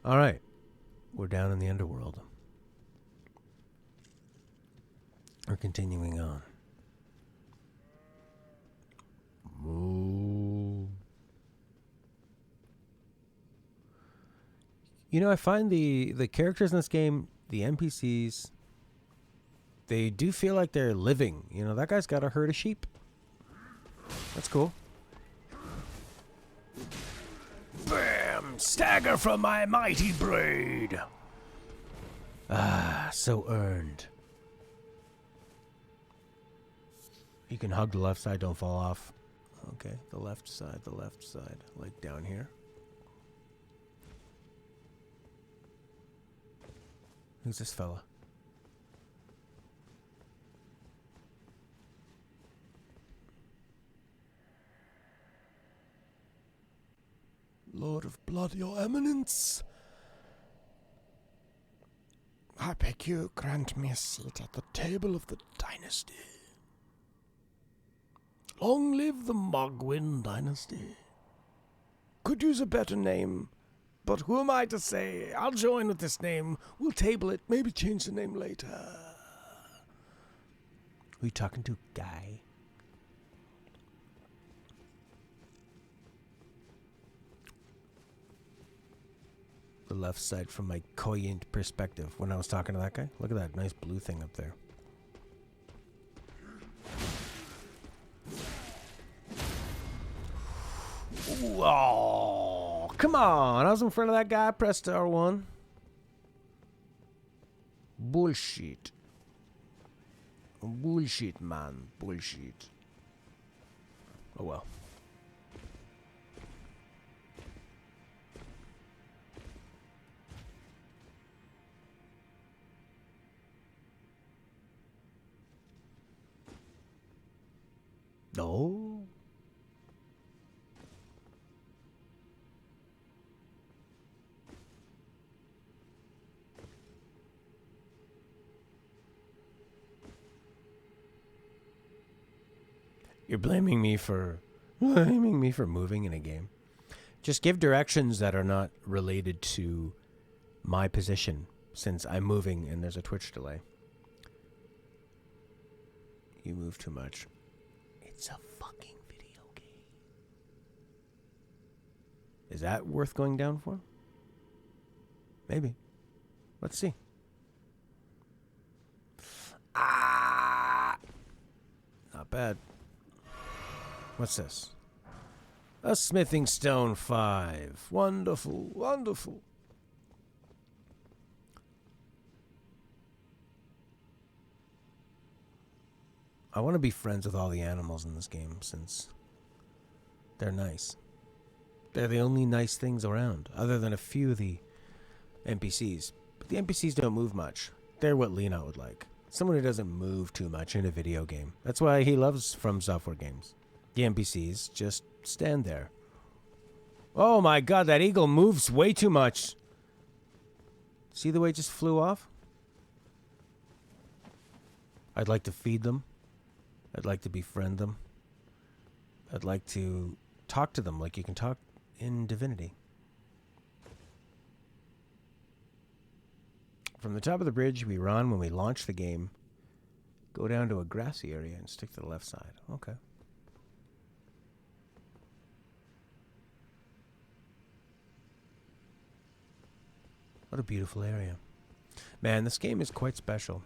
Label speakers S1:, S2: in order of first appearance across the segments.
S1: All right. We're down in the underworld. We're continuing on. Moo. You know, I find the characters in this game, the NPCs, they do feel like they're living. You know, that guy's got a herd of sheep. That's cool. Bam! Stagger from my mighty blade. Ah, so earned. You can hug the left side, don't fall off. Okay, the left side, like down here. Who's this fella? Lord of Blood, your eminence. I beg you, grant me a seat at the table of the dynasty. Long live the Mogwin dynasty. Could use a better name, but who am I to say? I'll join with this name. We'll table it, maybe change the name later. Who you talking to, guy? The left side from my coyant perspective when I was talking to that guy. Look at that nice blue thing up there. Ooh, oh, come on. I was in front of that guy. I pressed R1. Bullshit. Bullshit, man. Bullshit. Oh, well. No. You're blaming me for moving in a game. Just give directions that are not related to my position, since I'm moving and there's a Twitch delay. You move too much. It's a fucking video game. Is that worth going down for? Maybe. Let's see. Ah! Not bad. What's this? A smithing stone 5. Wonderful, wonderful. I want to be friends with all the animals in this game since they're nice. They're the only nice things around, other than a few of the NPCs. But the NPCs don't move much. They're what Lena would like. Someone who doesn't move too much in a video game. That's why he loves From Software games. The NPCs just stand there. Oh my god, that eagle moves way too much. See the way it just flew off? I'd like to feed them. I'd like to befriend them. I'd like to talk to them like you can talk in Divinity. From the top of the bridge we run when we launch the game. Go down to a grassy area and stick to the left side. Okay. What a beautiful area. Man, this game is quite special.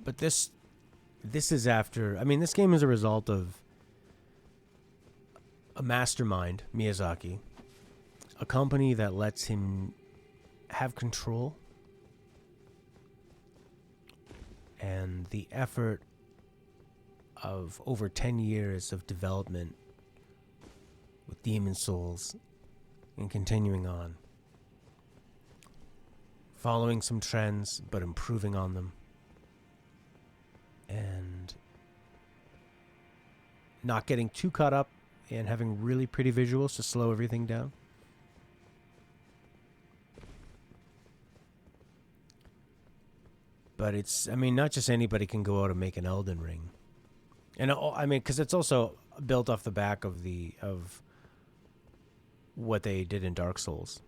S1: But this is after... I mean, this game is a result of a mastermind, Miyazaki. A company that lets him have control. And the effort of over 10 years of development with Demon Souls and continuing on. Following some trends, but improving on them. And not getting too caught up and having really pretty visuals to slow everything down. But it's, I mean, not just anybody can go out and make an Elden Ring. And I mean, because it's also built off the back of what they did in Dark Souls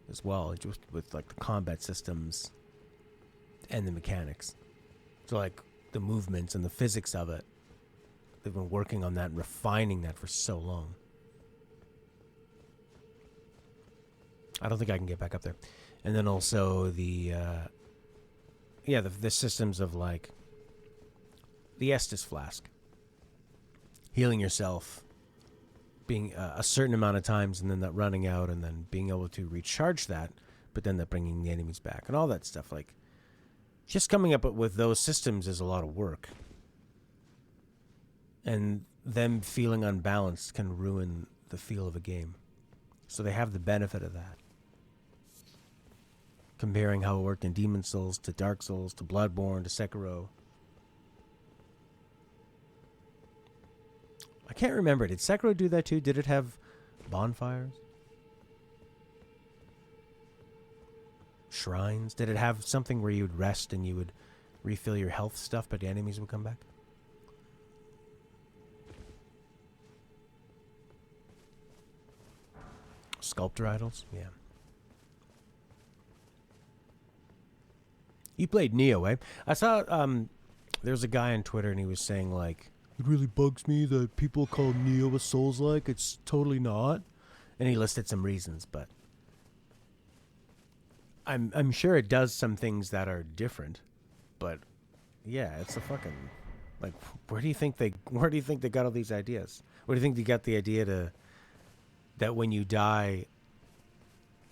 S1: as well, just with like the combat systems and the mechanics. So like the movements and the physics of it, they've been working on that and refining that for so long. I don't think I can get back up there. And then also the systems of like the Estus flask, healing yourself, being a certain amount of times, and then that running out, and then being able to recharge that, but then that bringing the enemies back and all that stuff. Like, just coming up with those systems is a lot of work, and them feeling unbalanced can ruin the feel of a game. So they have the benefit of that. Comparing how it worked in Demon Souls to Dark Souls to Bloodborne to Sekiro. I can't remember. Did Sekiro do that too? Did it have bonfires? Shrines? Did it have something where you would rest and you would refill your health stuff, but the enemies would come back? Sculptor idols? Yeah. You played Neo, eh? I saw there was a guy on Twitter and he was saying like, it really bugs me that people call Neo a Souls-like. It's totally not. And he listed some reasons, but I'm sure it does some things that are different. But yeah, it's a fucking like where do you think they got all these ideas? Where do you think they got the idea that when you die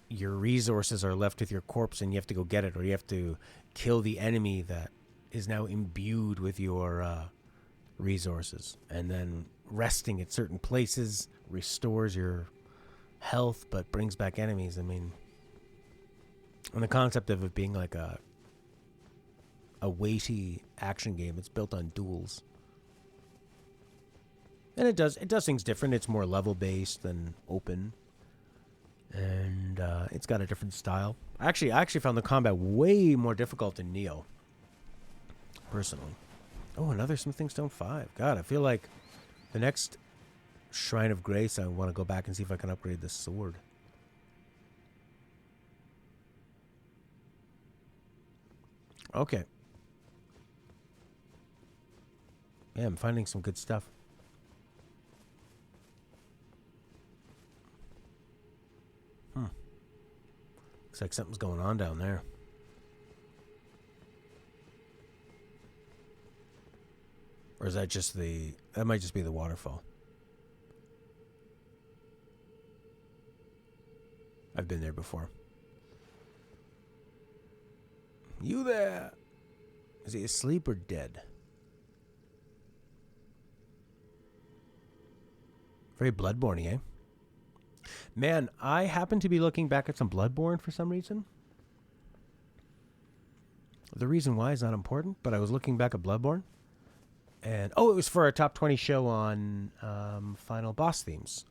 S1: your resources are left with your corpse and you have to go get it, or you have to kill the enemy that is now imbued with your resources, and then resting at certain places restores your health but brings back enemies. I mean, and the concept of it being like a weighty action game, it's built on duels, and it does things different. It's more level based than open, and it's got a different style. I actually found the combat way more difficult than Neo, personally. Oh, another Smithing Stone 5. God, I feel like the next Shrine of Grace, I want to go back and see if I can upgrade the sword. Okay. Yeah, I'm finding some good stuff. Looks like something's going on down there. Or is that just that might just be the waterfall. I've been there before. You there? Is he asleep or dead? Very Bloodborne-y, eh? Man, I happen to be looking back at some Bloodborne for some reason. The reason why is not important, but I was looking back at Bloodborne. And, it was for our top 20 show on final boss themes.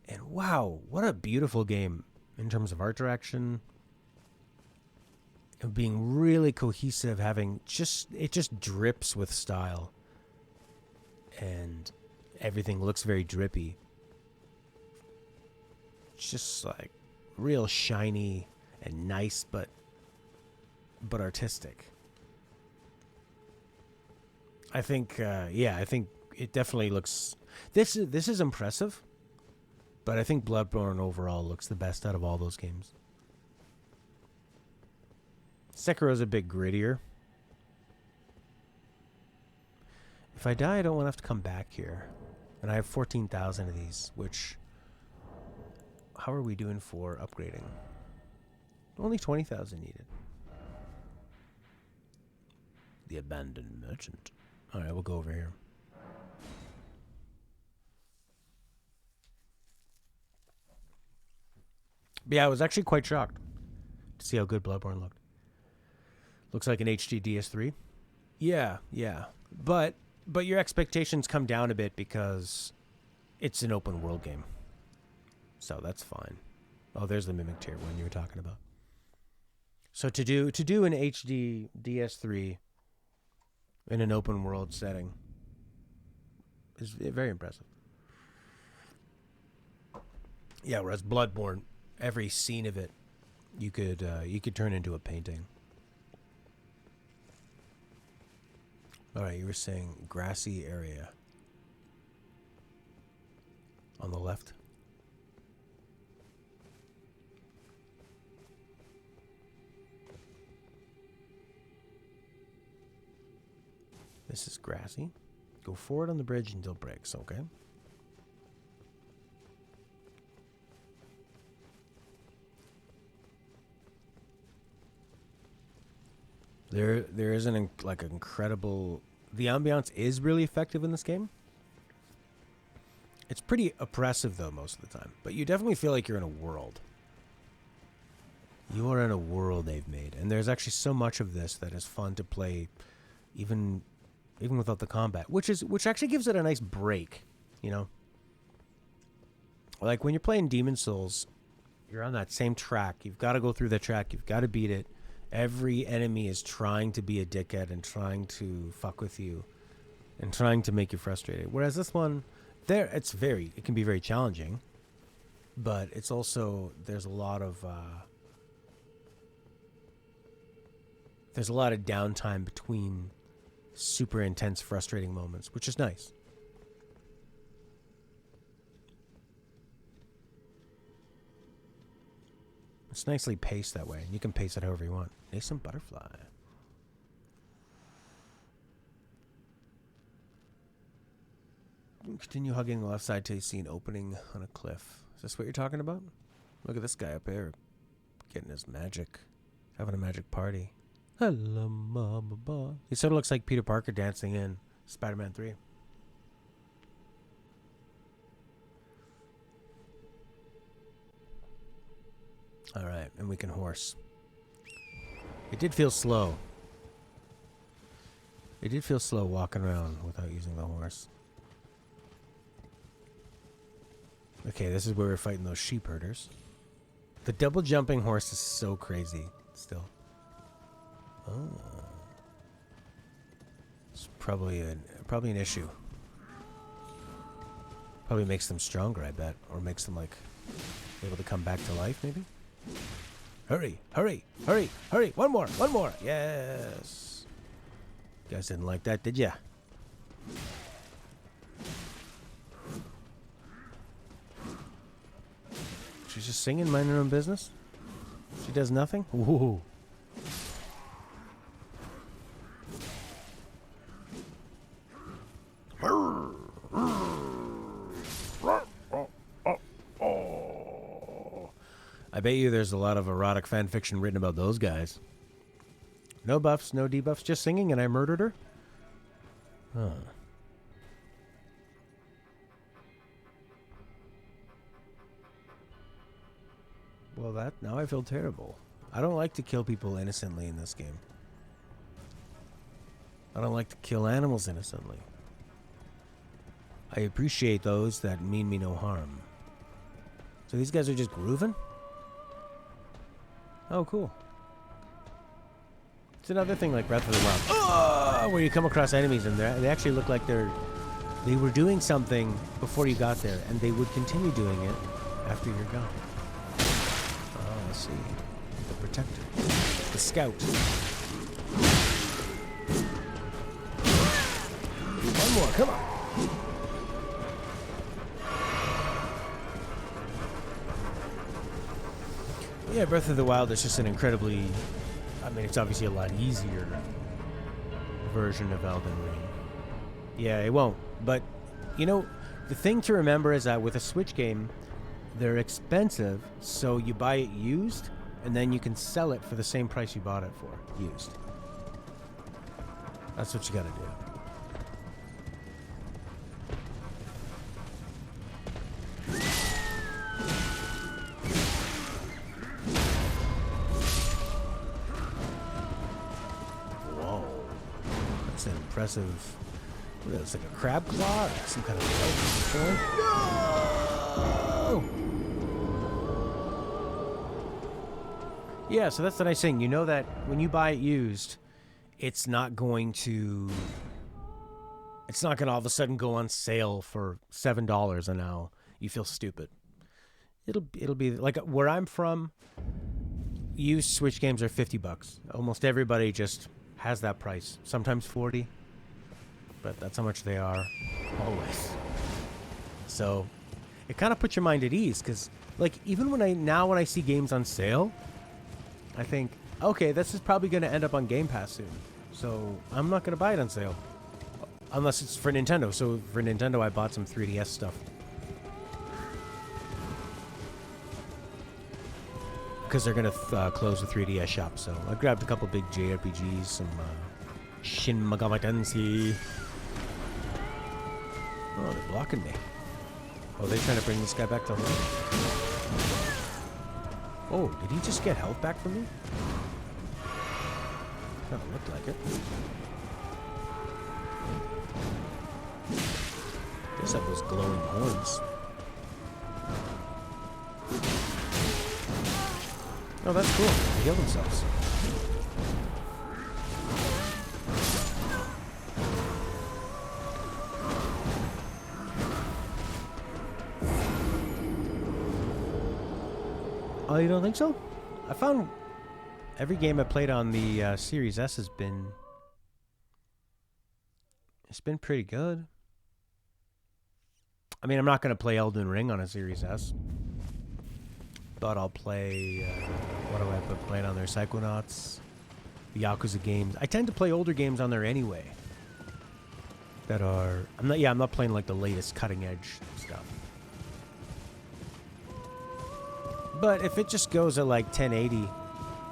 S1: And wow, what a beautiful game in terms of art direction. And being really cohesive, it just drips with style. And everything looks very drippy. It's just like real shiny and nice, but artistic. I think it definitely looks. This is impressive, but I think Bloodborne overall looks the best out of all those games. Sekiro's a bit grittier. If I die, I don't want to have to come back here, and I have 14,000 of these. Which, how are we doing for upgrading? Only 20,000 needed. The abandoned merchant. All right, we'll go over here. But yeah, I was actually quite shocked to see how good Bloodborne looked. Looks like an HD DS3. Yeah. But your expectations come down a bit because it's an open world game. So that's fine. Oh, there's the Mimic Tier one you were talking about. So to do an HD DS3 in an open world setting is very impressive. Yeah, whereas Bloodborne, every scene of it, you could turn into a painting. All right, you were saying grassy area on the left. This is grassy. Go forward on the bridge until it breaks, okay? There is an incredible. The ambiance is really effective in this game. It's pretty oppressive though most of the time, but you definitely feel like you're in a world. You are in a world they've made, and there's actually so much of this that is fun to play, even without the combat, which actually gives it a nice break, you know. Like when you're playing Demon Souls, you're on that same track. You've got to go through the track. You've got to beat it. Every enemy is trying to be a dickhead and trying to fuck with you and trying to make you frustrated. Whereas this one, it can be very challenging, but it's also, there's a lot of downtime between super intense, frustrating moments, which is nice. It's nicely paced that way, and you can pace it however you want. Nascent butterfly. Continue hugging the left side till you see an opening on a cliff. Is this what you're talking about? Look at this guy up there, getting his magic, having a magic party. Hello, mama, boy. He sort of looks like Peter Parker dancing in Spider-Man 3. All right, and we can horse. It did feel slow. It did feel slow walking around without using the horse. Okay, this is where we're fighting those sheep herders. The double jumping horse is so crazy still. Oh. It's probably an issue. Probably makes them stronger, I bet. Or makes them, like, able to come back to life, maybe? Hurry, hurry, hurry, hurry. One more. Yes. You guys didn't like that, did ya? She's just singing, minding her own business? She does nothing? Ooh. I bet you there's a lot of erotic fan fiction written about those guys. No buffs, no debuffs, just singing, and I murdered her? Huh. Well, now I feel terrible. I don't like to kill people innocently in this game. I don't like to kill animals innocently. I appreciate those that mean me no harm. So these guys are just grooving? Oh, cool. It's another thing like Breath of the Wild. Where you come across enemies and they actually look like they were doing something before you got there, and they would continue doing it after you're gone. Oh, I see. The protector. The scout. One more, come on. Yeah, Breath of the Wild is just an incredibly... I mean, it's obviously a lot easier version of Elden Ring. Yeah, it won't. But, you know, the thing to remember is that with a Switch game, they're expensive, so you buy it used, and then you can sell it for the same price you bought it for, used. That's what you gotta do. Impressive. What is it, like a crab claw or some kind of form? No! Yeah, so that's the nice thing. You know that when you buy it used, it's not going to all of a sudden go on sale for $7 and now you feel stupid. It'll be like where I'm from. Used Switch games are $50. Almost everybody just has that price. Sometimes 40, but that's how much they are always. So it kind of puts your mind at ease because, like, even when I see games on sale, I think, okay, this is probably going to end up on Game Pass soon, so I'm not going to buy it on sale unless it's for Nintendo. So for Nintendo, I bought some 3DS stuff because they're going to close the 3DS shop. So I grabbed a couple big JRPGs, some Shin Megami Tensei. Oh, they're blocking me. Oh, they're trying to bring this guy back to life. Oh, did he just get health back from me? Kind of looked like it. Guess that was glowing horns. Oh, that's cool. They heal themselves. Oh, you don't think so? I found every game I played on the Series S has been... It's been pretty good. I mean, I'm not going to play Elden Ring on a Series S. But I'll play... what do I put playing on there? Psychonauts. The Yakuza games. I tend to play older games on there anyway. That are... I'm not playing like the latest cutting edge stuff. But if it just goes at like 1080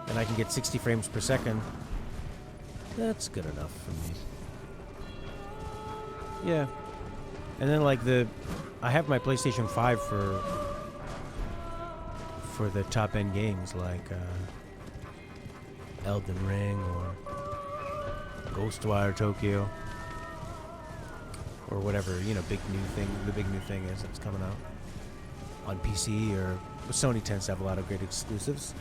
S1: and I can get 60 frames per second, that's good enough for me. Yeah. And then like I have my PlayStation 5 for the top end games like Elden Ring or Ghostwire Tokyo or whatever, you know, the big new thing is that's coming out on PC. Or Sony tends to have a lot of great exclusives.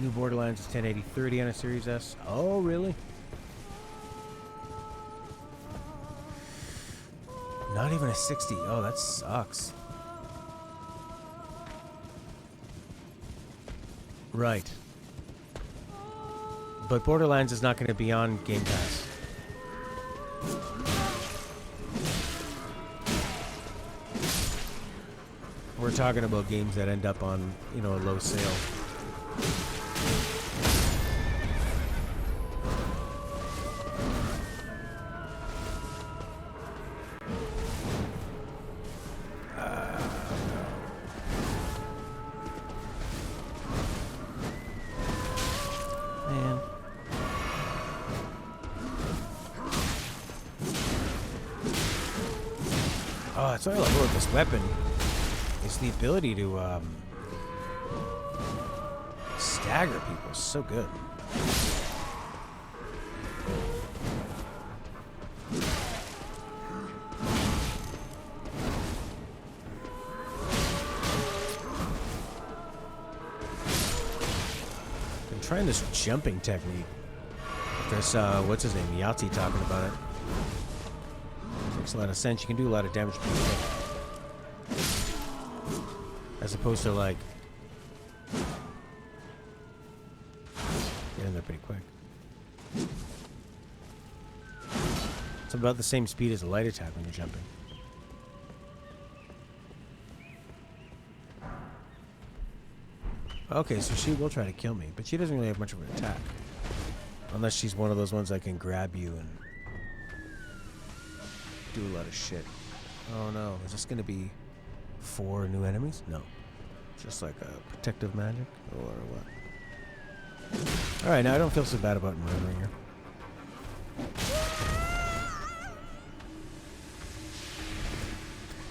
S1: New Borderlands is 1080 30 on a Series S. Oh, really? Not even a 60. Oh, that sucks. Right. But Borderlands is not going to be on Game Pass. We're talking about games that end up on, you know, a low sale. Man. Oh, that's what I love about this weapon. It's the ability to stagger people. So good. I'm trying this jumping technique. There's what's his name? Yahtzee talking about it. Makes a lot of sense. You can do a lot of damage pretty quick. As opposed to like getting there pretty quick. It's about the same speed as a light attack when you're jumping. Okay, so she will try to kill me, but she doesn't really have much of an attack. Unless she's one of those ones that can grab you and do a lot of shit. Oh no, is this gonna be 4 new enemies? No. Just like a protective magic or what? Alright, now I don't feel so bad about murdering her.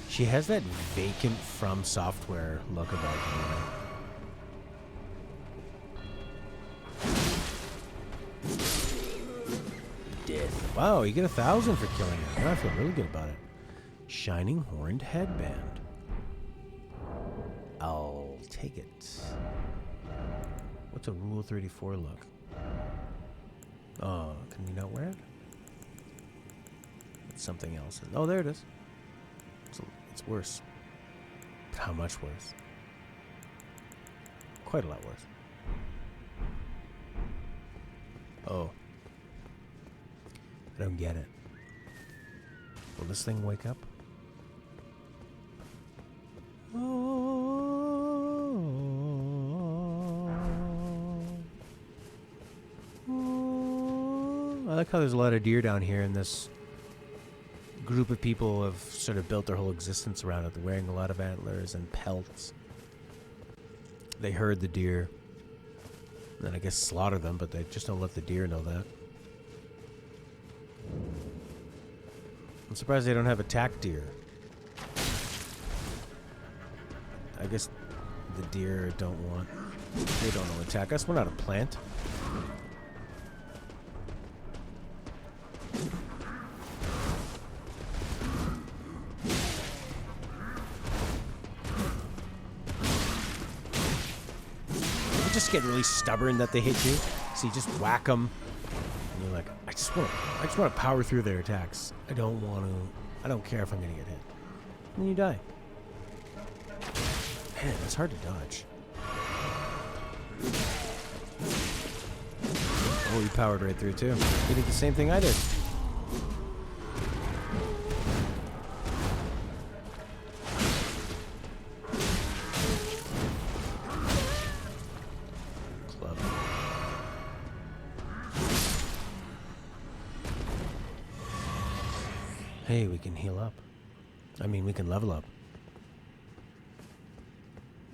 S1: She has that vacant From Software look about her. Death. Wow, you get 1,000 for killing her. Now I feel really good about it. Shining Horned Headband. I'll take it. What's a Rule 34 look? Oh, can we not wear it? something else. Oh, there it is. It's worse. But how much worse? Quite a lot worse. Oh. I don't get it. Will this thing wake up? I like how there's a lot of deer down here, and this group of people have sort of built their whole existence around it. They're wearing a lot of antlers and pelts. They herd the deer, and I guess slaughter them, but they just don't let the deer know that. I'm surprised they don't have attack deer. I guess the deer they don't want to attack us. We're not a plant. They just get really stubborn that they hit you. So you just whack them, and you're like, I just want to power through their attacks. I don't care if I'm gonna get hit. And then you die. Man, it's hard to dodge. Oh, you powered right through too. You did the same thing I did. Club. Hey, we can heal up. I mean, we can level up.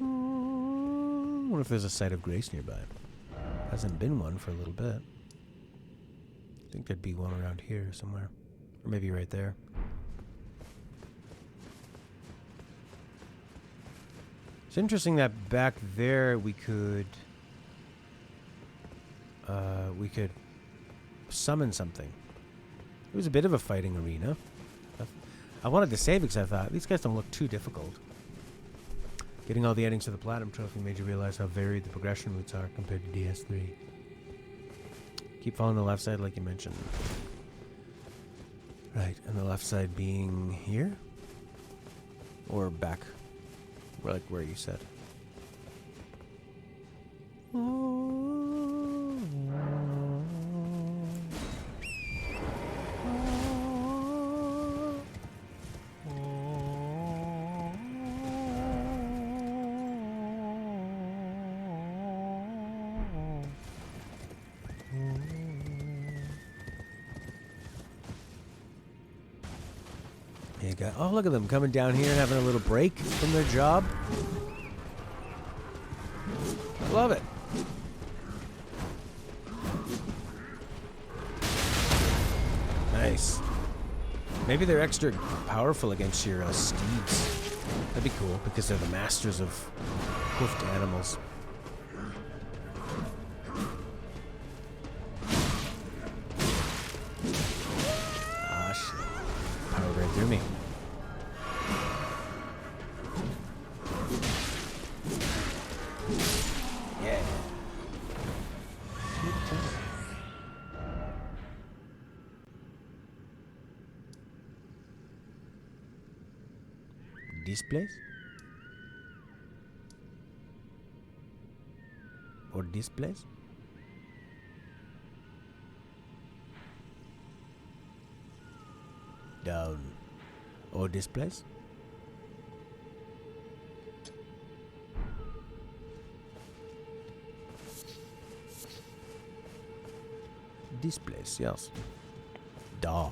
S1: I wonder if there's a site of grace nearby. Hasn't been one for a little bit. I think there'd be one around here somewhere. Or maybe right there. It's interesting that back there we could summon something. It was a bit of a fighting arena. I wanted to save because I thought, these guys don't look too difficult. Getting all the endings to the Platinum Trophy made you realize how varied the progression routes are compared to DS3. Keep following the left side like you mentioned. Right, and the left side being here? Or back? Like where you said. Oh, look at them coming down here and having a little break from their job. Love it. Nice. Maybe they're extra powerful against your steeds. That'd be cool because they're the masters of hoofed animals. Ah, shit. Powered right through me. This place? Or this place? Down. Or this place? This place, yes. Duh.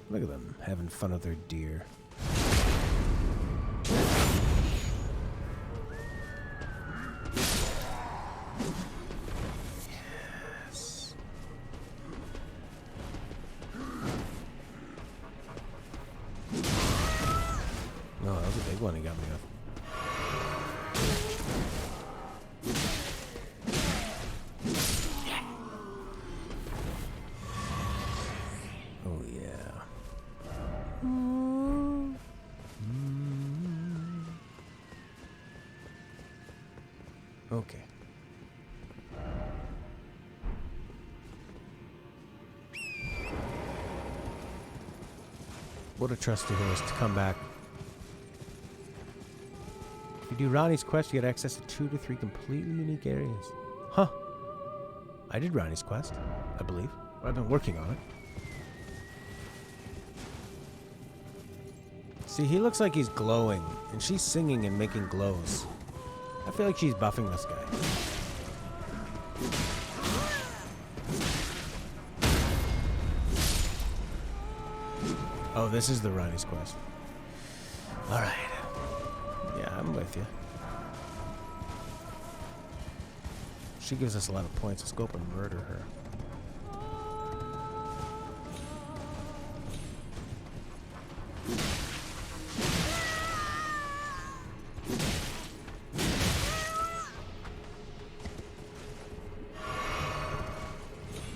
S1: Look at them, having fun with their deer. Yes. No, that was a big one he got me off. Okay. What a trusty host to come back. If you do Ronnie's quest, you get access to 2 to 3 completely unique areas. Huh. I did Ronnie's quest, I believe. I've been working on it. See, he looks like he's glowing, and she's singing and making glows. I feel like she's buffing this guy. Oh, this is the Ronnie's quest. Alright. Yeah, I'm with you. She gives us a lot of points. Let's go up and murder her.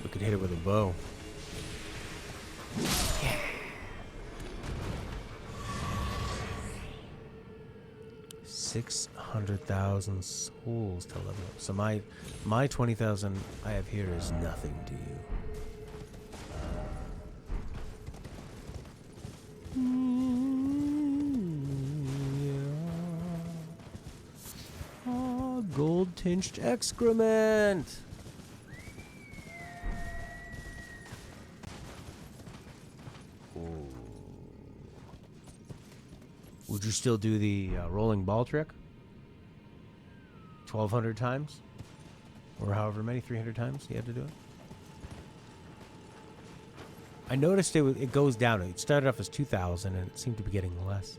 S1: We could hit it with a bow. Yeah. 600,000 souls to level up. So my 20,000 I have here is nothing to you. Yeah. Oh, gold-tinged excrement. Would you still do the rolling ball trick? 1,200 times? Or however many, 300 times you had to do it? I noticed it goes down. It started off as 2,000 and it seemed to be getting less.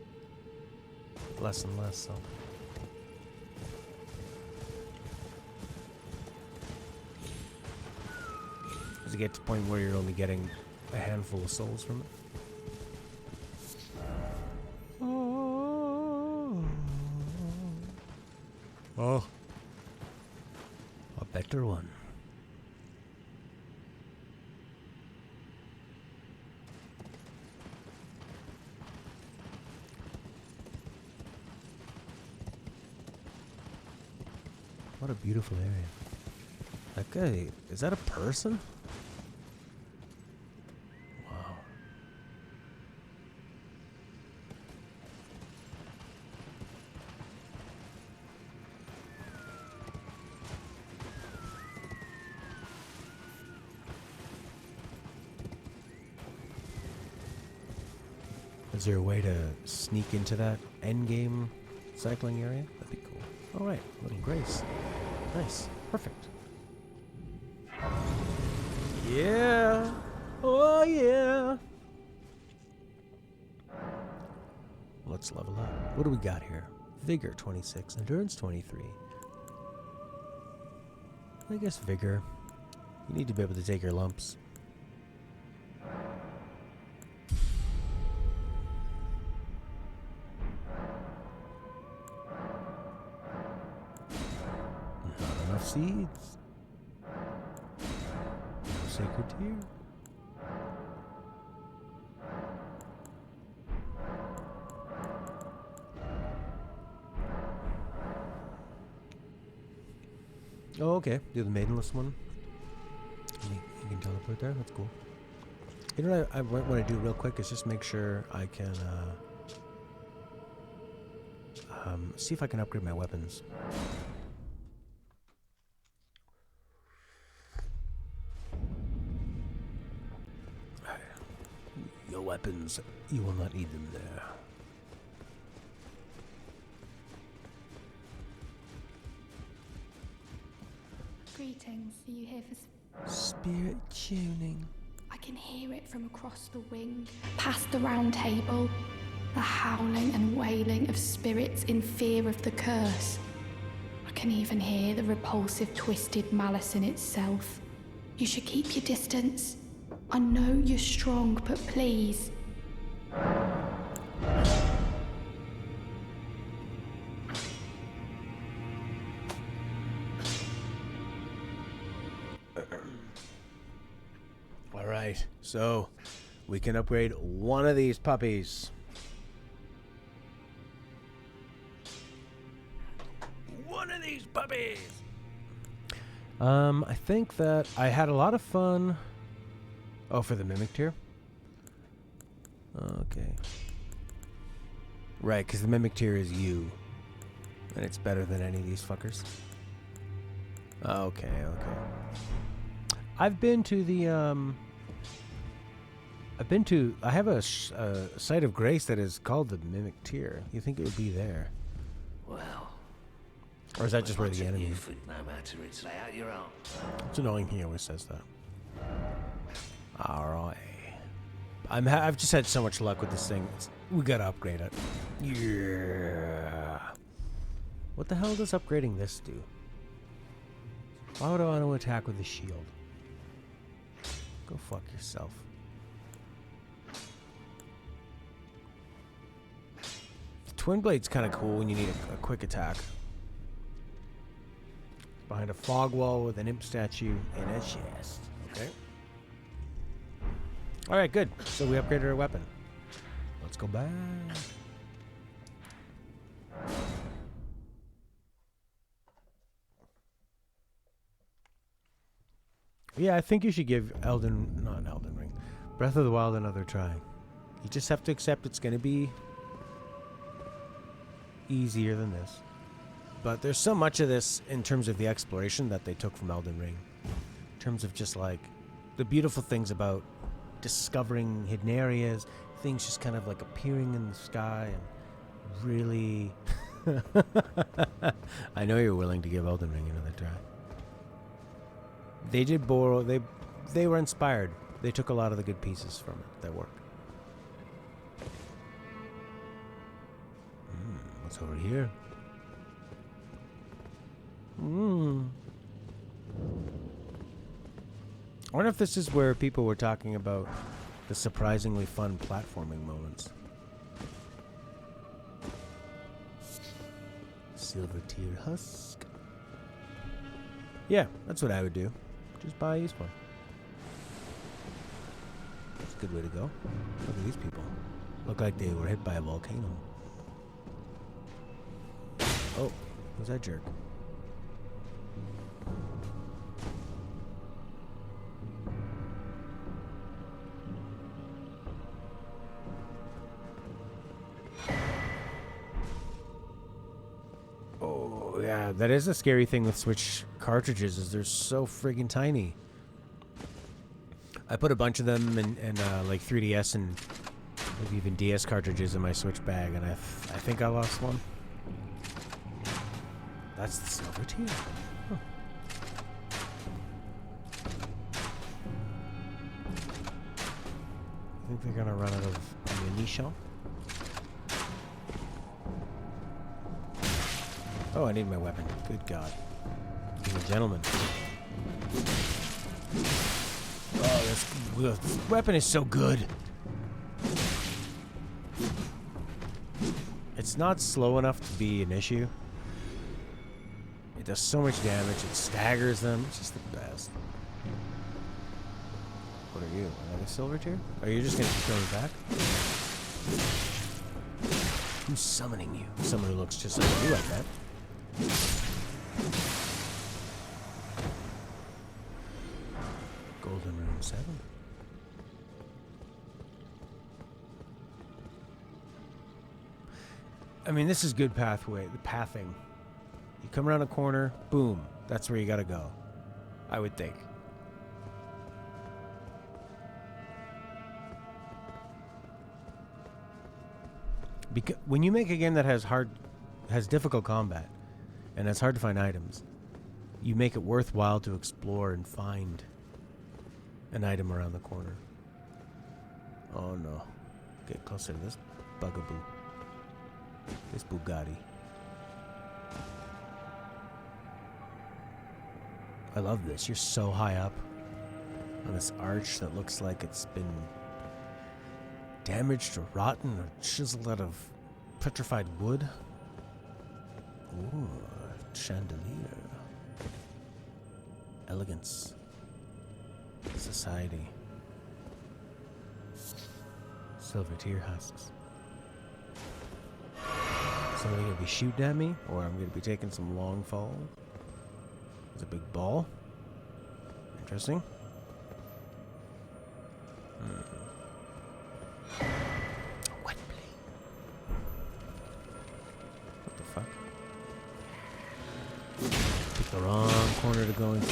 S1: Less and less, so. Does it get to the point where you're only getting a handful of souls from it? Oh, a better one. What a beautiful area. That guy, is that a person? Wow. Is there a way to sneak into that endgame cycling area? That'd be cool. Alright, little Grace. Nice. Perfect. Yeah. Oh, yeah. Let's level up. What do we got here? Vigor 26. Endurance 23. I guess Vigor. You need to be able to take your lumps. Not enough seeds. No sacred tear. Oh, okay. Do the maidenless one. You can teleport there. That's cool. You know what I want to do real quick is just make sure I can see if I can upgrade my weapons. Your weapons, you will not need them there.
S2: Greetings. Are you here for
S1: Spirit tuning.
S2: I can hear it from across the wing, past the round table. The howling and wailing of spirits in fear of the curse. I can even hear the repulsive, twisted malice in itself. You should keep your distance. I know you're strong, but please.
S1: Alright, so we can upgrade one of these puppies. One of these puppies! I think that I had a lot of fun. Oh, for the mimic tier? Okay. Right, because the mimic tier is you. And it's better than any of these fuckers. Okay, okay. I've been to the, I have a site of grace that is called the mimic tier. You think it would be there?
S3: Well.
S1: Or is that just where the enemy is?
S3: No matter, it's lay out your arms.
S1: It's annoying he always says that. Alright. I've just had so much luck with this thing. We gotta upgrade it. Yeah. What the hell does upgrading this do? Why would I want to attack with a shield? Go fuck yourself. The Twin Blade's kind of cool when you need a quick attack. Behind a fog wall with an imp statue and a chest. Okay. Alright, good. So we upgraded our weapon. Let's go back. Yeah, I think you should give not Elden Ring, Breath of the Wild another try. You just have to accept it's going to be easier than this. But there's so much of this in terms of the exploration that they took from Elden Ring. In terms of just like the beautiful things about discovering hidden areas, things just kind of like appearing in the sky and really... I know you're willing to give Elden Ring another try. They did borrow, they were inspired. They took a lot of the good pieces from it that work. What's over here? I wonder if this is where people were talking about the surprisingly fun platforming moments. Silver tier husk. Yeah, that's what I would do. Just buy a used one. That's a good way to go. Look at these people. Look like they were hit by a volcano. Oh, who's that jerk? Oh, yeah, that is a scary thing with Switch cartridges, is they're so friggin' tiny. I put a bunch of them in like 3DS and maybe even DS cartridges in my Switch bag, and I think I lost one. That's the silver tier. Huh. I think they're gonna run out of ammunition. Oh, I need my weapon. Good God. Being a gentleman. Oh, this weapon is so good. It's not slow enough to be an issue. It does so much damage. It staggers them. It's just the best. What are you? Another silver tier? Are you just going to keep going back? Who's summoning you? Someone who looks just like you like that. Golden Room 7. I mean, this is good pathway. The pathing. You come around a corner, boom. That's where you gotta go. I would think. Because when you make a game that has difficult combat, and it's hard to find items, you make it worthwhile to explore and find an item around the corner. Oh no. Get closer to this bugaboo. This Bugatti. I love this. You're so high up on this arch that looks like it's been damaged or rotten or chiseled out of petrified wood. Ooh, chandelier. Elegance. Society. Silver tier husks. Somebody gonna be shooting at me, or I'm gonna be taking some long fall. There's a big ball. Interesting. corner to go into.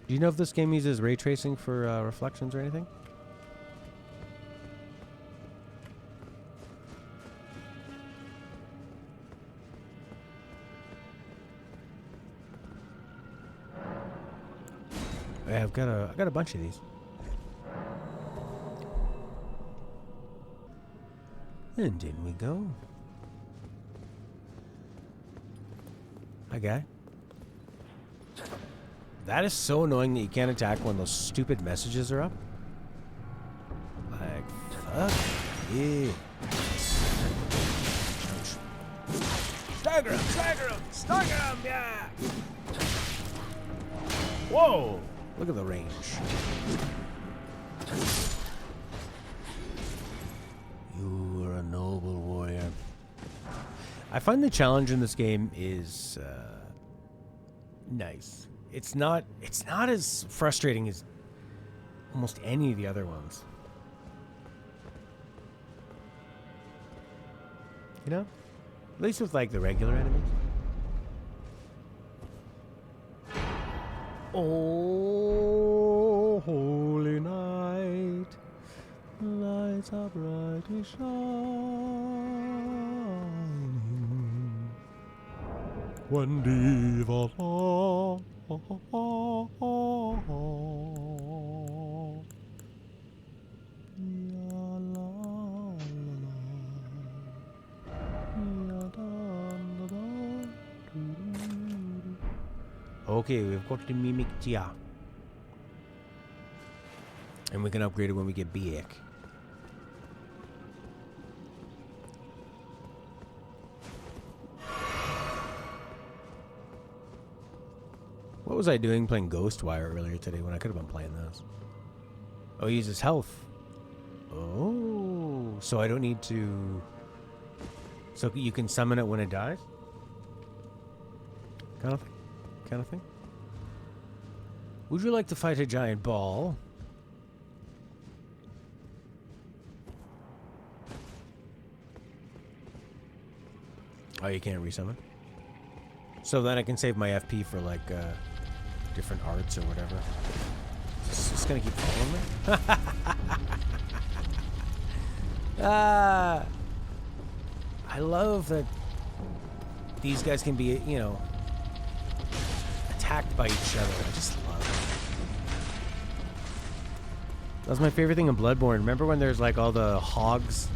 S1: Do you know if this game uses ray tracing for reflections or anything? Yeah, I've got a bunch of these. And in we go. Hi, guy. That is so annoying that you can't attack when those stupid messages are up. Like, fuck yeah. Stagger him, stagger him, stagger him, yeah! Whoa! Look at the range. You are a noble warrior. I find the challenge in this game is nice. It's not as frustrating as almost any of the other ones. You know? At least with like the regular enemies. Oh, holy night, lights are brightly shining. When diva la, okay, we've got the Mimic Tia. And we can upgrade it when we get back. What was I doing playing Ghostwire earlier today when I could have been playing this? Oh, he uses health. Oh, so I don't need to... So you can summon it when it dies? Kind of thing? Kind of thing? Would you like to fight a giant ball? Oh, you can't resummon? So then I can save my FP for like different arts or whatever. It's just gonna keep following me? I love that these guys can be, you know, attacked by each other. I just love it. That was my favorite thing in Bloodborne. Remember when there's like all the hogs?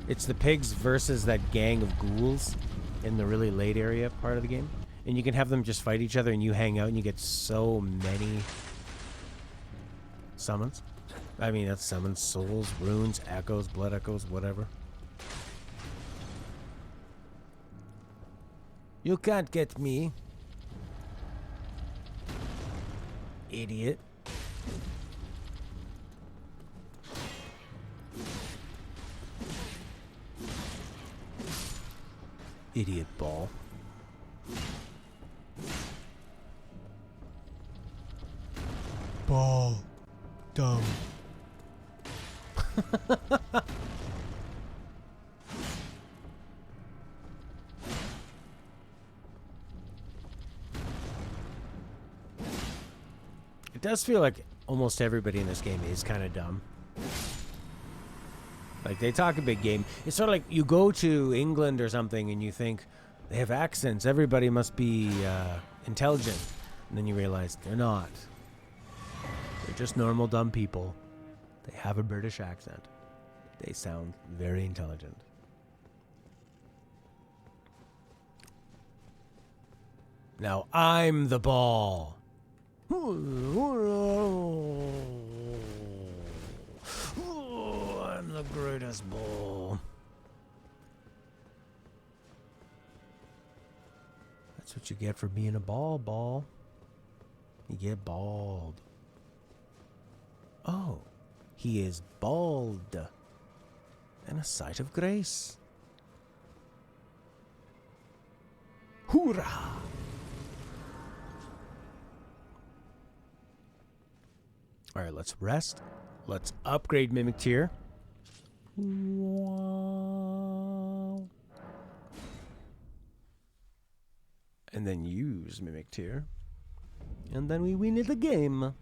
S1: It's the pigs versus that gang of ghouls in the really late area part of the game. And you can have them just fight each other and you hang out and you get so many summons. I mean, that's summons, souls, runes, echoes, blood echoes, whatever. You can't get me. Idiot. Idiot ball. Ball. Dumb. It does feel like almost everybody in this game is kind of dumb. Like, they talk a big game. It's sort of like you go to England or something and you think they have accents. Everybody must be intelligent. And then you realize they're not. They're just normal dumb people. They have a British accent. They sound very intelligent. Now I'm the ball. I'm the greatest ball. That's what you get for being a ball. You get bald. Oh, he is bald. And a sight of grace. Hoorah! Alright, let's rest. Let's upgrade Mimic Tier. Wow. And then use Mimic Tear. And then we win the game.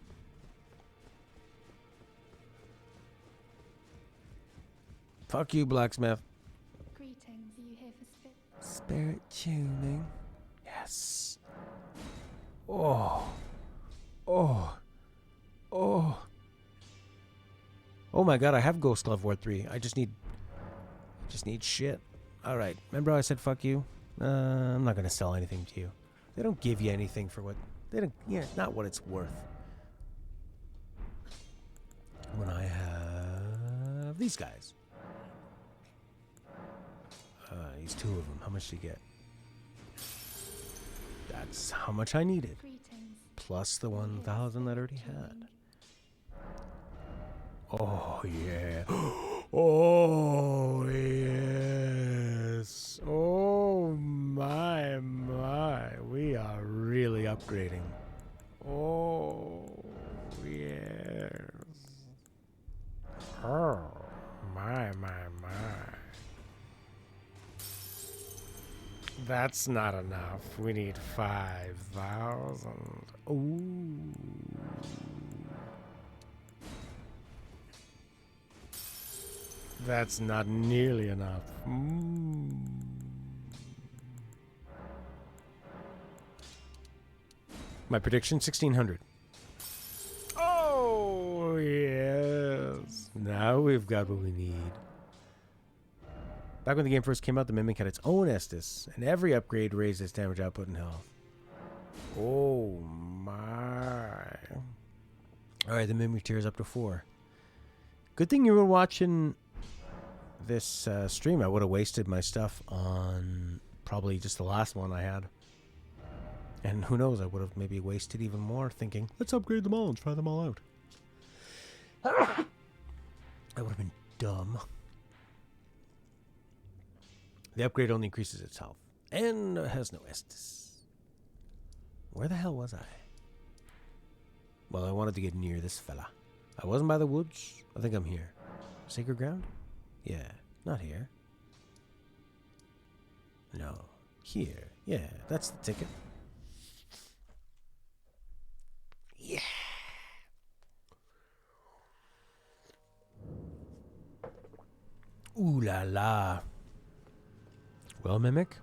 S1: Fuck you, blacksmith.
S2: Greetings, are you here for
S1: Spirit tuning. Yes. Oh. Oh. Oh. Oh my god, I have Ghost Love Ward 3. I just need shit. Alright, remember how I said fuck you? I'm not gonna sell anything to you. They don't give you anything for what... They don't... Yeah, not what it's worth. When I have... these guys. He's two of them. How much do you get? That's how much I needed.
S2: greetings.
S1: Plus the 1,000 that I already had. Oh, yeah. Oh, yes. Oh, my. We are really upgrading. Oh, yes. Oh, my. That's not enough. We need 5,000. Ooh. That's not nearly enough. My prediction, 1,600. Oh, yes. Now we've got what we need. Back when the game first came out, the Mimic had its own Estus, and every upgrade raised its damage output and health. Oh, my. Alright, the Mimic tier is up to 4. Good thing you were watching this stream. I would have wasted my stuff on probably just the last one I had. And who knows, I would have maybe wasted even more thinking, let's upgrade them all and try them all out. I would have been dumb. The upgrade only increases its health and has no Estus. Where the hell was I? Well, I wanted to get near this fella. I wasn't by the woods. I think I'm here. Sacred ground? Yeah, not here. No, here. Yeah, that's the ticket. Yeah. Ooh la la. Well, Mimic,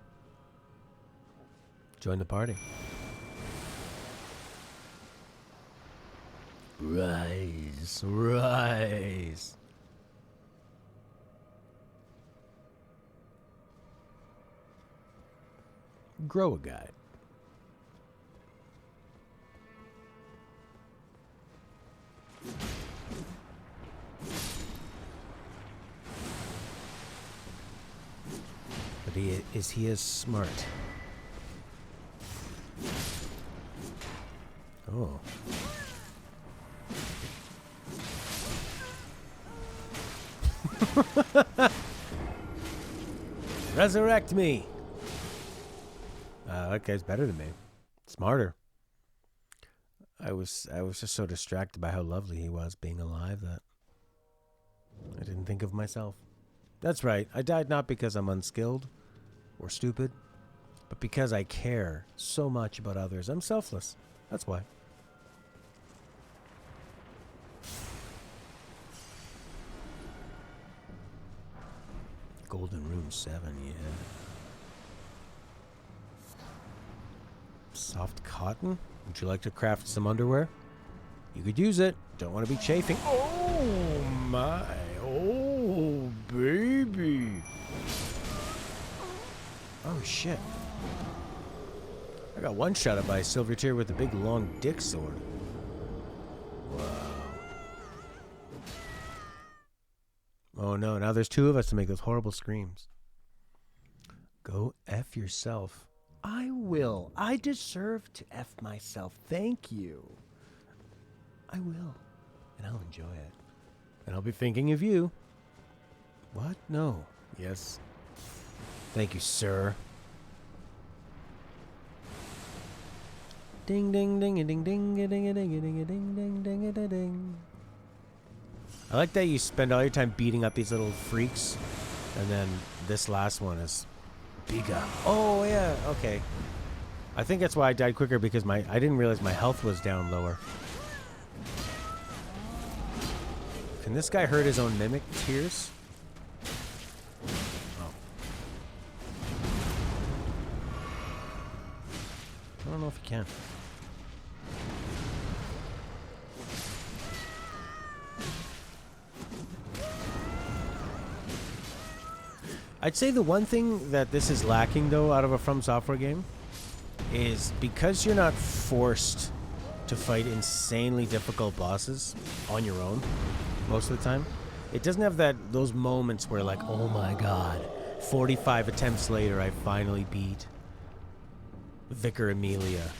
S1: join the party. Rise, rise. Grow a guy. But is he as smart? Oh. Resurrect me. That guy's better than me. Smarter. I was just so distracted by how lovely he was being alive that I didn't think of myself. That's right. I died not because I'm unskilled or stupid, but because I care so much about others. I'm selfless. That's why. Golden Rune 7, yeah. Soft cotton? Would you like to craft some underwear? You could use it. Don't want to be chafing. Oh my. Oh, baby. Oh, shit. I got one shot at by a silver tier with a big long dick sword. Wow. Oh no, now there's two of us to make those horrible screams. Go F yourself. I will. I deserve to F myself. Thank you. I will. And I'll enjoy it. And I'll be thinking of you. What? No. Yes. Thank you, sir. Ding ding ding ding ding ding ding ding ding ding ding ding ding. I like that you spend all your time beating up these little freaks, and then this last one is bigger. Oh yeah, okay. I think that's why I died quicker, because I didn't realize my health was down lower. Can this guy hurt his own mimic tears? Oh. I don't know if he can. I'd say the one thing that this is lacking, though, out of a From Software game is because you're not forced to fight insanely difficult bosses on your own most of the time. It doesn't have those moments where, like, oh my god, 45 attempts later I finally beat Vicar Amelia,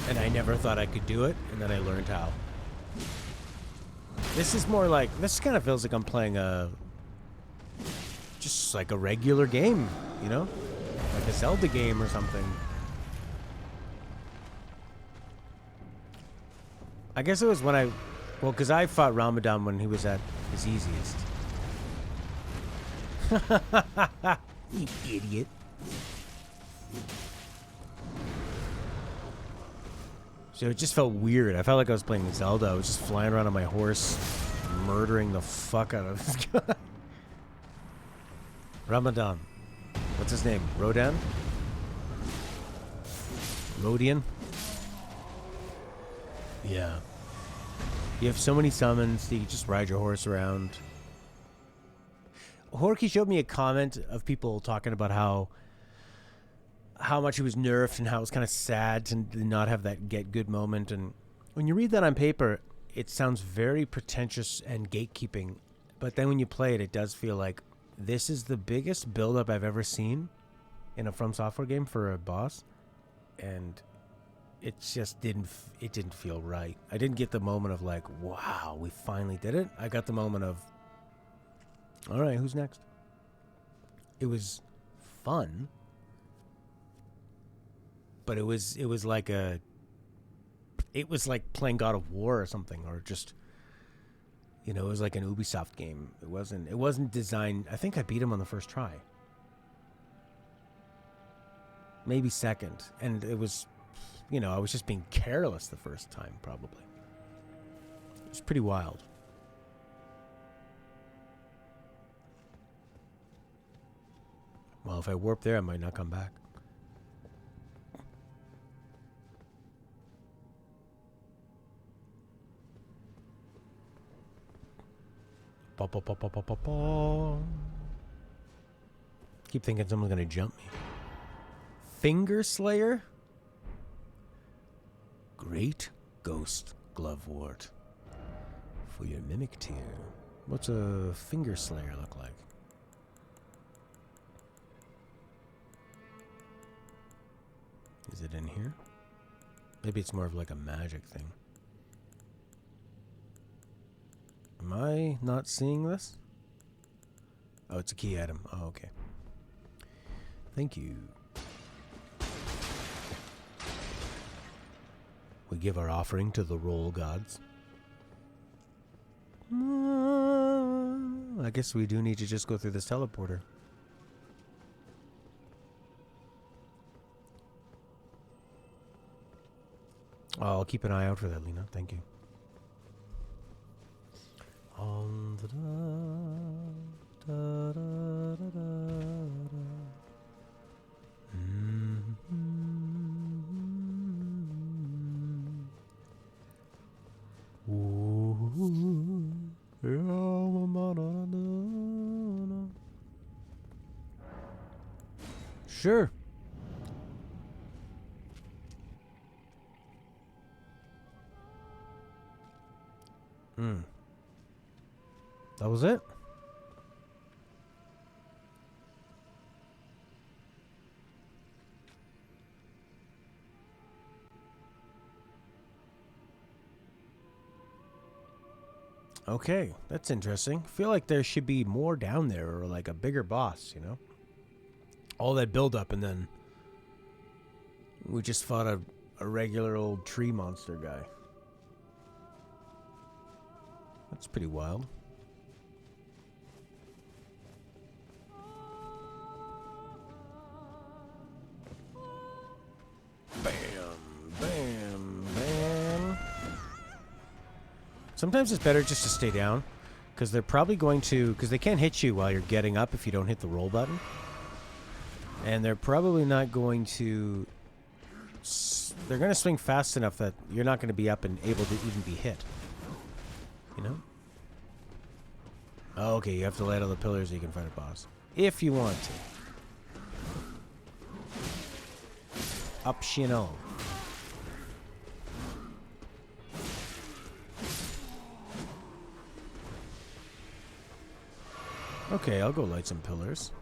S1: and I never thought I could do it, and then I learned how. This is more like, this kind of feels like I'm playing just like a regular game, you know? Like a Zelda game or something. I guess it was when because I fought Ramadan when he was at his easiest. You idiot. So it just felt weird. I felt like I was playing Zelda. I was just flying around on my horse, murdering the fuck out of this guy. Ramadan. What's his name? Rodan? Rodian? Yeah. You have so many summons that you just ride your horse around. Horky showed me a comment of people talking about how much he was nerfed and how it was kind of sad to not have that get good moment. And when you read that on paper, it sounds very pretentious and gatekeeping. But then when you play it, it does feel like this is the biggest build-up I've ever seen in a From Software game for a boss. And it just didn't feel right. I didn't get the moment of like, wow, we finally did it. I got the moment of, all right, who's next? It was fun, but it was like playing God of War or something, or just, you know, it was like an Ubisoft game. It wasn't designed. I think I beat him on the first try, maybe second, and it was, you know, I was just being careless the first time, probably. It was pretty wild. Well, if I warp there, I might not come back. Pa, pa, pa, pa, pa, pa, pa. Keep thinking someone's gonna jump me. Finger Slayer? Great Ghost Glovewort for your Mimic tier. What's a Finger Slayer look like? Is it in here? Maybe it's more of like a magic thing. Am I not seeing this? Oh, it's a key item. Oh, okay. Thank you. We give our offering to the roll gods. I guess we do need to just go through this teleporter. Oh, I'll keep an eye out for that, Lena. Thank you. Sure. That was it? Okay, that's interesting. I feel like there should be more down there, or like a bigger boss, you know? All that build up and then we just fought a regular old tree monster guy. That's pretty wild. Sometimes it's better just to stay down, because they're probably going to, because they can't hit you while you're getting up if you don't hit the roll button. And they're probably not going to, they're going to swing fast enough that you're not going to be up and able to even be hit. You know? Oh, okay, you have to light all the pillars so you can fight a boss. If you want to. Optional. Okay, I'll go light some pillars.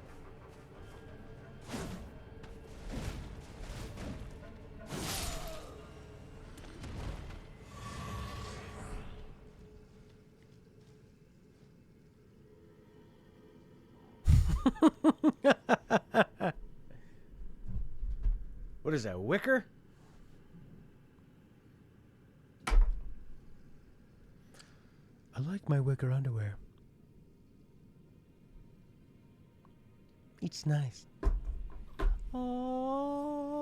S1: What is that, wicker? I like my wicker underwear. It's nice. Oh,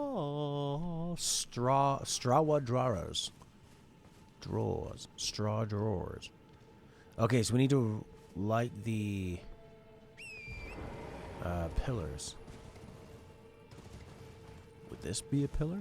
S1: straw drawers. Straw drawers. Okay, so we need to light the pillars. Would this be a pillar?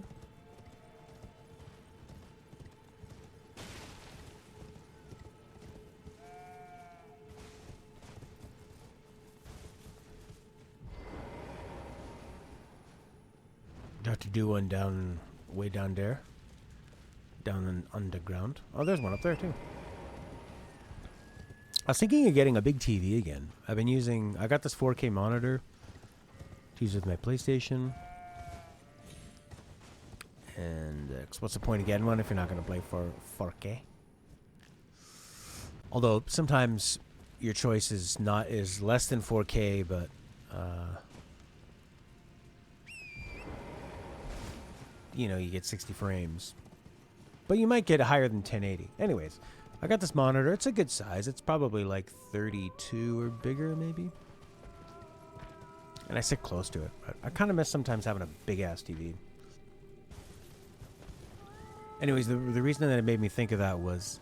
S1: Do I have to do one down, way down there? Down in underground? Oh, there's one up there too. I was thinking of getting a big TV again. I got this 4K monitor to use with my PlayStation. And what's the point of getting one if you're not going to play for 4K? Although sometimes your choice is less than 4K, but you know, you get 60 frames. But you might get higher than 1080. Anyways, I got this monitor. It's a good size. It's probably like 32 or bigger, maybe. And I sit close to it. I kind of miss sometimes having a big-ass TV. Anyways, the reason that it made me think of that was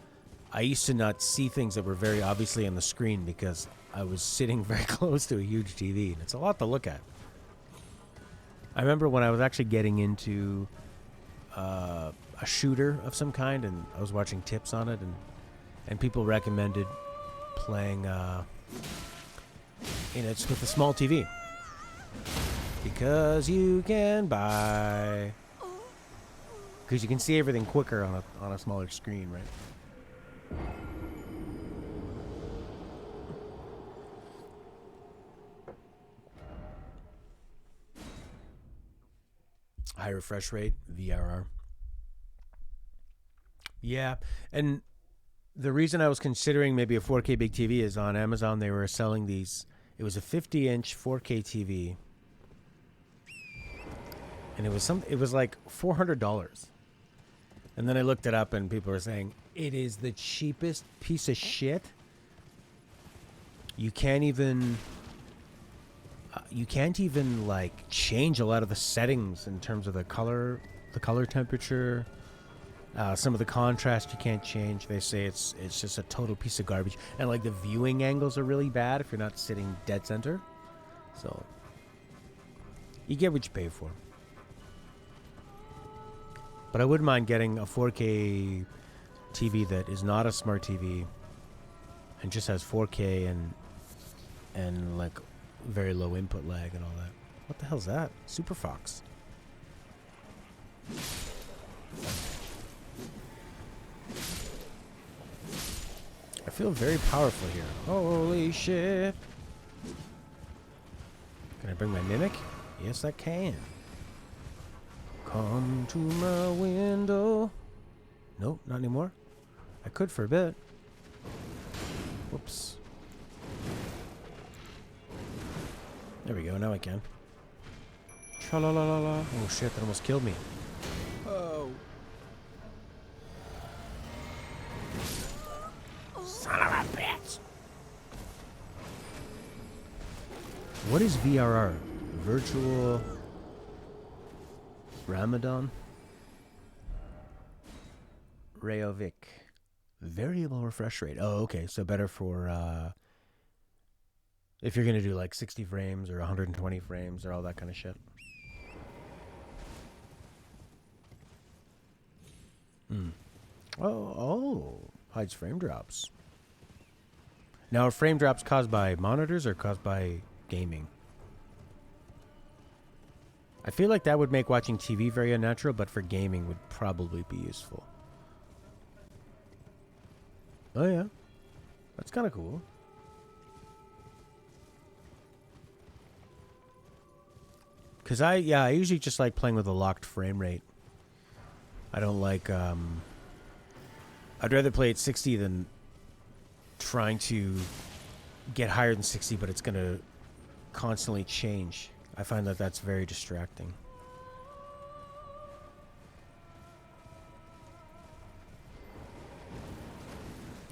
S1: I used to not see things that were very obviously on the screen because I was sitting very close to a huge TV. And it's a lot to look at. I remember when I was actually getting into a shooter of some kind, and I was watching tips on it, and people recommended playing it's with a small TV because you can because you can see everything quicker on a smaller screen, right? High refresh rate, VRR. Yeah, and the reason I was considering maybe a 4K big TV is on Amazon they were selling these. It was a 50-inch 4K TV, and it was like $400. And then I looked it up, and people were saying it is the cheapest piece of shit. You can't even like change a lot of the settings in terms of the color temperature. Some of the contrast you can't change. They say it's just a total piece of garbage. And like the viewing angles are really bad if you're not sitting dead center. So you get what you pay for. But I wouldn't mind getting a 4K TV that is not a smart TV and just has 4K and like very low input lag and all that. What the hell's that? Super Fox. I feel very powerful here. Holy shit. Can I bring my mimic? Yes, I can. Come to my window. Nope, not anymore. I could for a bit. Whoops. There we go, now I can. Tra-la-la-la-la. Oh shit, that almost killed me. Oh. Son of a bitch. What is VRR? Virtual Ramadan? Rayovic. Variable refresh rate. Oh, okay. So better for if you're going to do like 60 frames or 120 frames or all that kind of shit. Oh, hides frame drops. Now, are frame drops caused by monitors or caused by gaming? I feel like that would make watching TV very unnatural, but for gaming would probably be useful. Oh, yeah. That's kind of cool. Because I usually just like playing with a locked frame rate. I don't like, I'd rather play at 60 than trying to get higher than 60, but it's going to constantly change. I find that that's very distracting.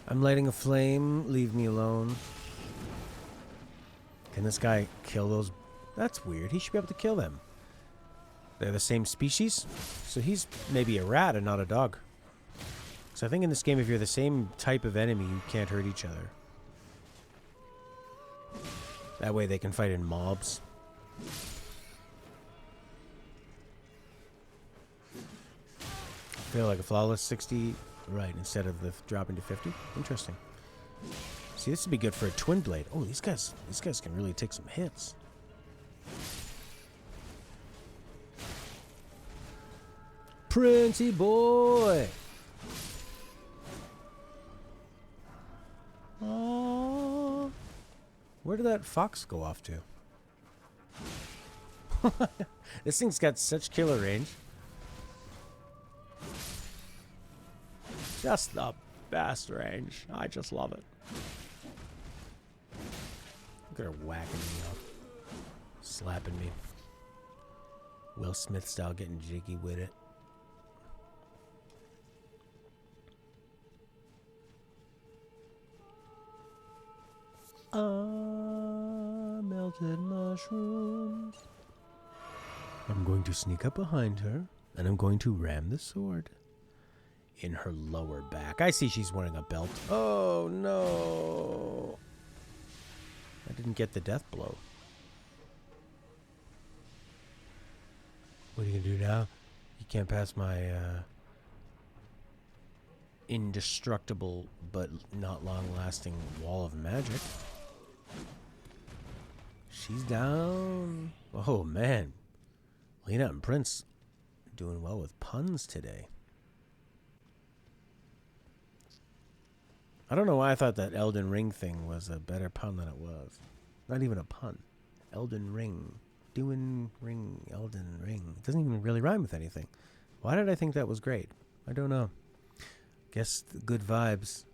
S1: I'm lighting a flame. Leave me alone. Can this guy kill those? That's weird. He should be able to kill them. They're the same species? So he's maybe a rat and not a dog. So I think in this game, if you're the same type of enemy, you can't hurt each other. That way they can fight in mobs. Feel like a flawless 60, right, instead of the dropping to 50. Interesting. See, this would be good for a twin blade. Oh, these guys can really take some hits. Princey boy. Oh, where did that fox go off to? This thing's got such killer range. Just the best range. I just love it. Look at her whacking me up. Slapping me. Will Smith style, getting jiggy with it. Melted mushrooms. I'm going to sneak up behind her, and I'm going to ram the sword in her lower back. I see she's wearing a belt. Oh, no. I didn't get the death blow. What are you going to do now? You can't pass my indestructible but not long-lasting wall of magic. She's down. Oh, man. Lena and Prince doing well with puns today. I don't know why I thought that Elden Ring thing was a better pun than it was. Not even a pun. Elden Ring. Doing ring. Elden Ring. It doesn't even really rhyme with anything. Why did I think that was great? I don't know. Guess the good vibes.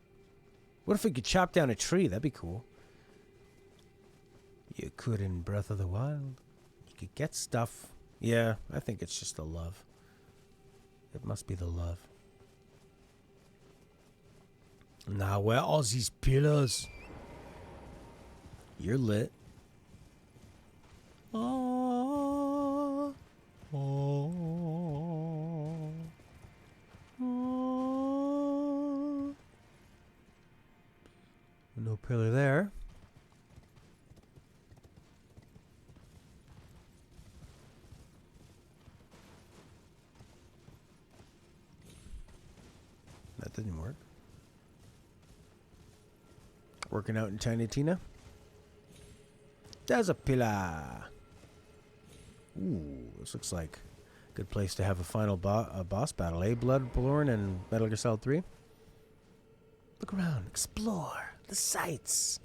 S1: What if we could chop down a tree? That'd be cool. You could in Breath of the Wild. You could get stuff. Yeah, I think it's just the love. It must be the love. Now, where are these pillars? You're lit. Oh, oh, oh. No pillar there. That didn't work. Working out in Tiny Tina. There's a pillar. Ooh, this looks like a good place to have a final boss battle, eh? Bloodborne and Metal Gear Solid 3. Look around, explore the sights.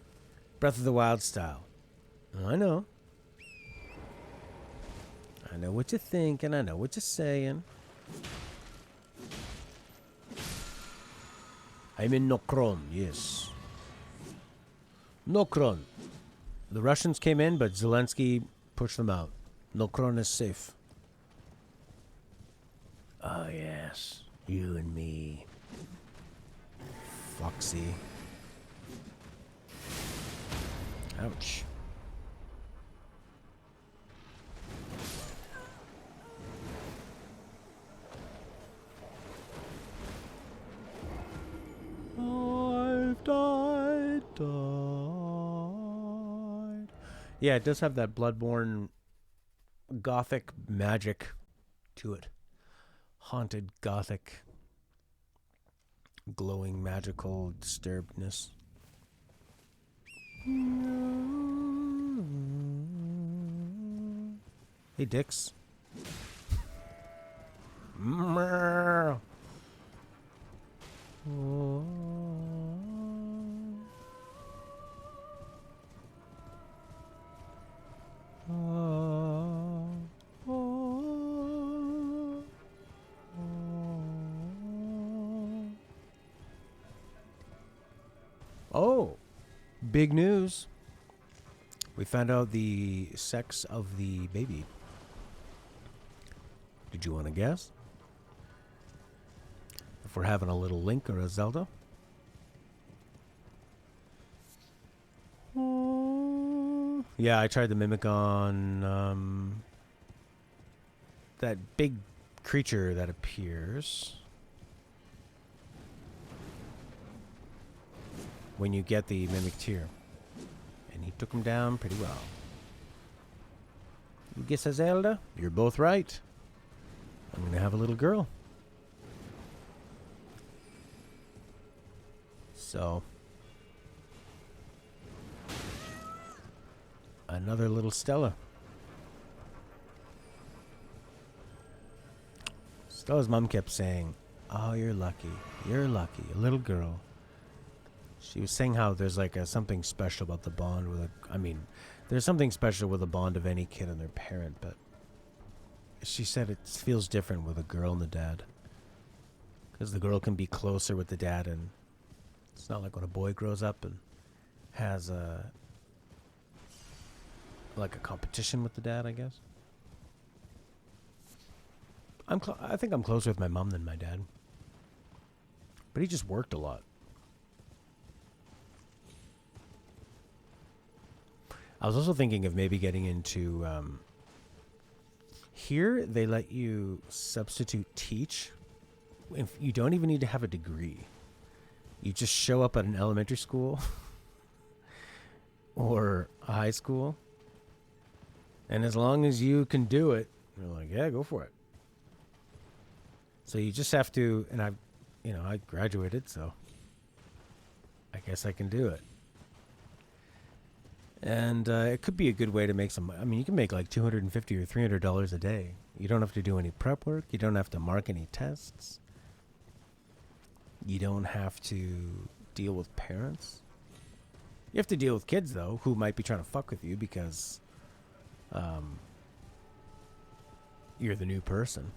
S1: Breath of the Wild style. Oh, I know. I know what you're thinking. I know what you're saying. I'm in Nokron, yes. Nokron. The Russians came in, but Zelensky pushed them out. Nokron is safe. Oh, yes. You and me. Foxy. Ouch. Oh. Yeah, it does have that Bloodborne gothic magic to it. Haunted gothic, glowing magical disturbedness. Hey, Dix. Oh, big news. We found out the sex of the baby. Did you want to guess? If we're having a little Link or a Zelda? Yeah, I tried the mimic on that big creature that appears when you get the mimic tier. And he took him down pretty well. You guess a Zelda? You're both right. I'm going to have a little girl. So, another little Stella. Stella's mom kept saying, "Oh, you're lucky. You're lucky. A little girl." She was saying how there's like something special about the bond with there's something special with the bond of any kid and their parent, but she said it feels different with a girl and the dad. Because the girl can be closer with the dad, and it's not like when a boy grows up and has like a competition with the dad, I guess. I think I'm closer with my mom than my dad. But he just worked a lot. I was also thinking of maybe getting into... here, they let you substitute teach. If you don't even need to have a degree. You just show up at an elementary school or a high school. And as long as you can do it, you're like, yeah, go for it. So you just have to, and I graduated, so I guess I can do it. And it could be a good way to make some, you can make like $250 or $300 a day. You don't have to do any prep work. You don't have to mark any tests. You don't have to deal with parents. You have to deal with kids, though, who might be trying to fuck with you because you're the new person.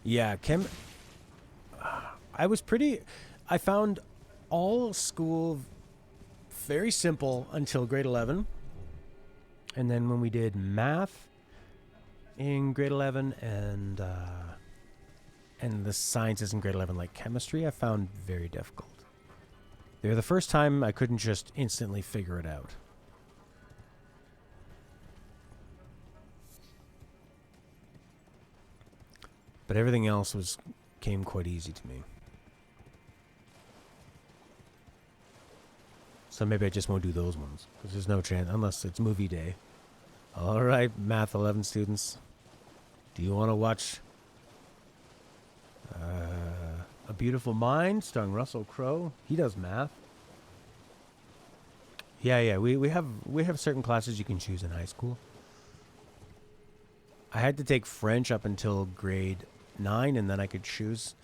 S1: Yeah, I found all school very simple until grade 11. And then when we did math in grade 11 and the sciences in grade 11, like chemistry, I found very difficult. They were the first time I couldn't just instantly figure it out. But everything else came quite easy to me. So maybe I just won't do those ones, because there's no chance, unless it's movie day. All right, Math 11 students. Do you want to watch A Beautiful Mind starring Russell Crowe? He does math. Yeah, we have certain classes you can choose in high school. I had to take French up until grade 9, and then I could choose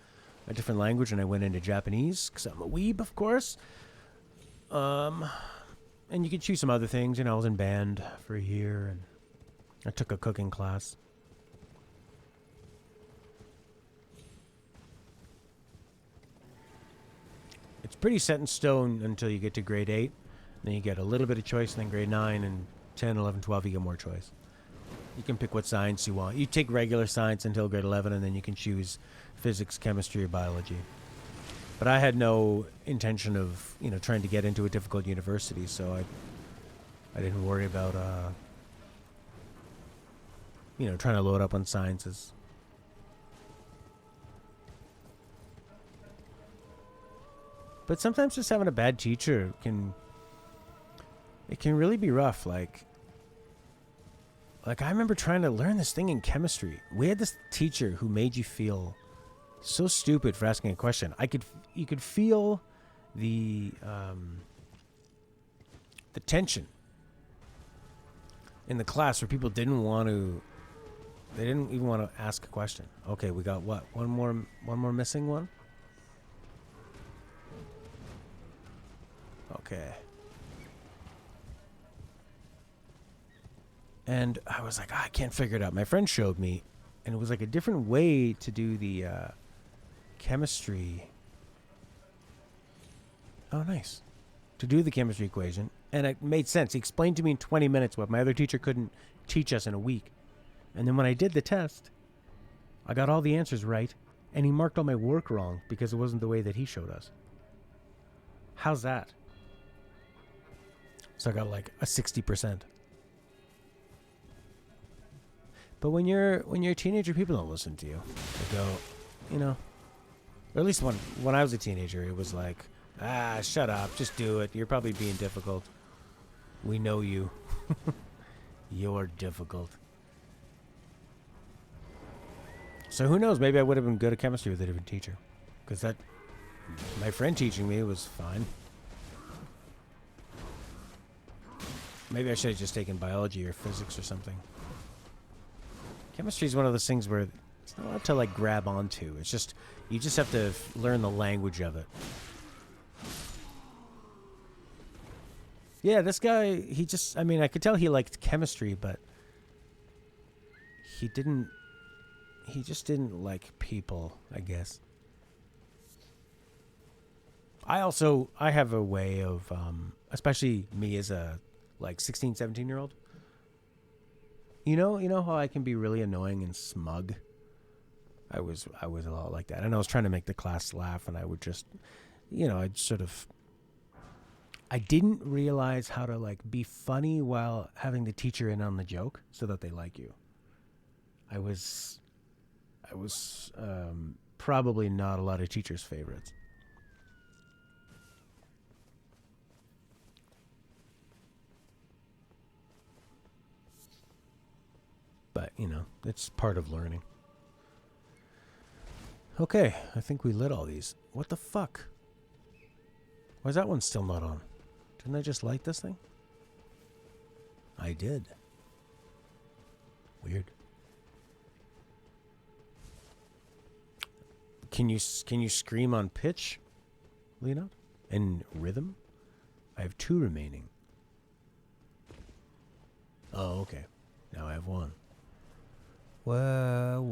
S1: a different language, and I went into Japanese, because I'm a weeb, of course. And you could choose some other things. I was in band for a year, and I took a cooking class. It's pretty set in stone until you get to grade 8. Then you get a little bit of choice, and then grade 9 and 10, 11, 12, you get more choice. You can pick what science you want. You take regular science until grade 11, and then you can choose physics, chemistry, or biology. But I had no intention of, trying to get into a difficult university, so I didn't worry about, trying to load up on sciences. But sometimes just having a bad teacher can really be rough. Like I remember trying to learn this thing in chemistry. We had this teacher who made you feel so stupid for asking a question. You could feel the tension in the class where people didn't even want to ask a question. Okay, we got what? One more missing one? Okay. And I was like, I can't figure it out. My friend showed me, and it was like a different way to do the chemistry. Oh, nice. To do the chemistry equation. And it made sense. He explained to me in 20 minutes what my other teacher couldn't teach us in a week. And then when I did the test, I got all the answers right, and he marked all my work wrong because it wasn't the way that he showed us. How's that? So I got like a 60%. But when you're a teenager, people don't listen to you. They go, you know, or at least when I was a teenager, it was like, shut up, just do it. You're probably being difficult. We know you. You're difficult. So who knows? Maybe I would have been good at chemistry with a different teacher. Because my friend teaching me was fine. Maybe I should have just taken biology or physics or something. Chemistry is one of those things where it's not a lot to like grab onto. It's just, you just have to learn the language of it. Yeah, this guy, I could tell he liked chemistry, but he just didn't like people, I guess. I have a way of, especially me as a, 16, 17-year-old. You know how I can be really annoying and smug? I was a lot like that. And I was trying to make the class laugh, and I would just, I didn't realize how to be funny while having the teacher in on the joke so that they like you. I was probably not a lot of teachers' favorites. But, it's part of learning. Okay, I think we lit all these. What the fuck? Why is that one still not on? Didn't I just light this thing? I did. Weird. Can you scream on pitch, Leonard? And rhythm? I have 2 remaining. Oh, okay. Now I have 1. Well,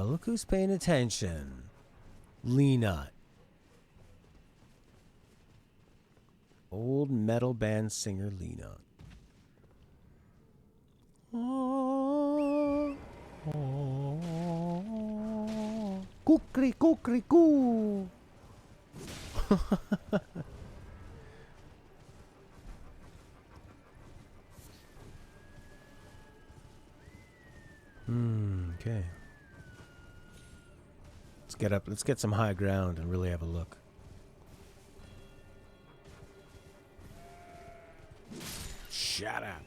S1: look who's paying attention. Leonard. Old metal band singer Leonard. Kukri kukri koo. Okay. Let's get up. Let's get some high ground and really have a look. Shut up.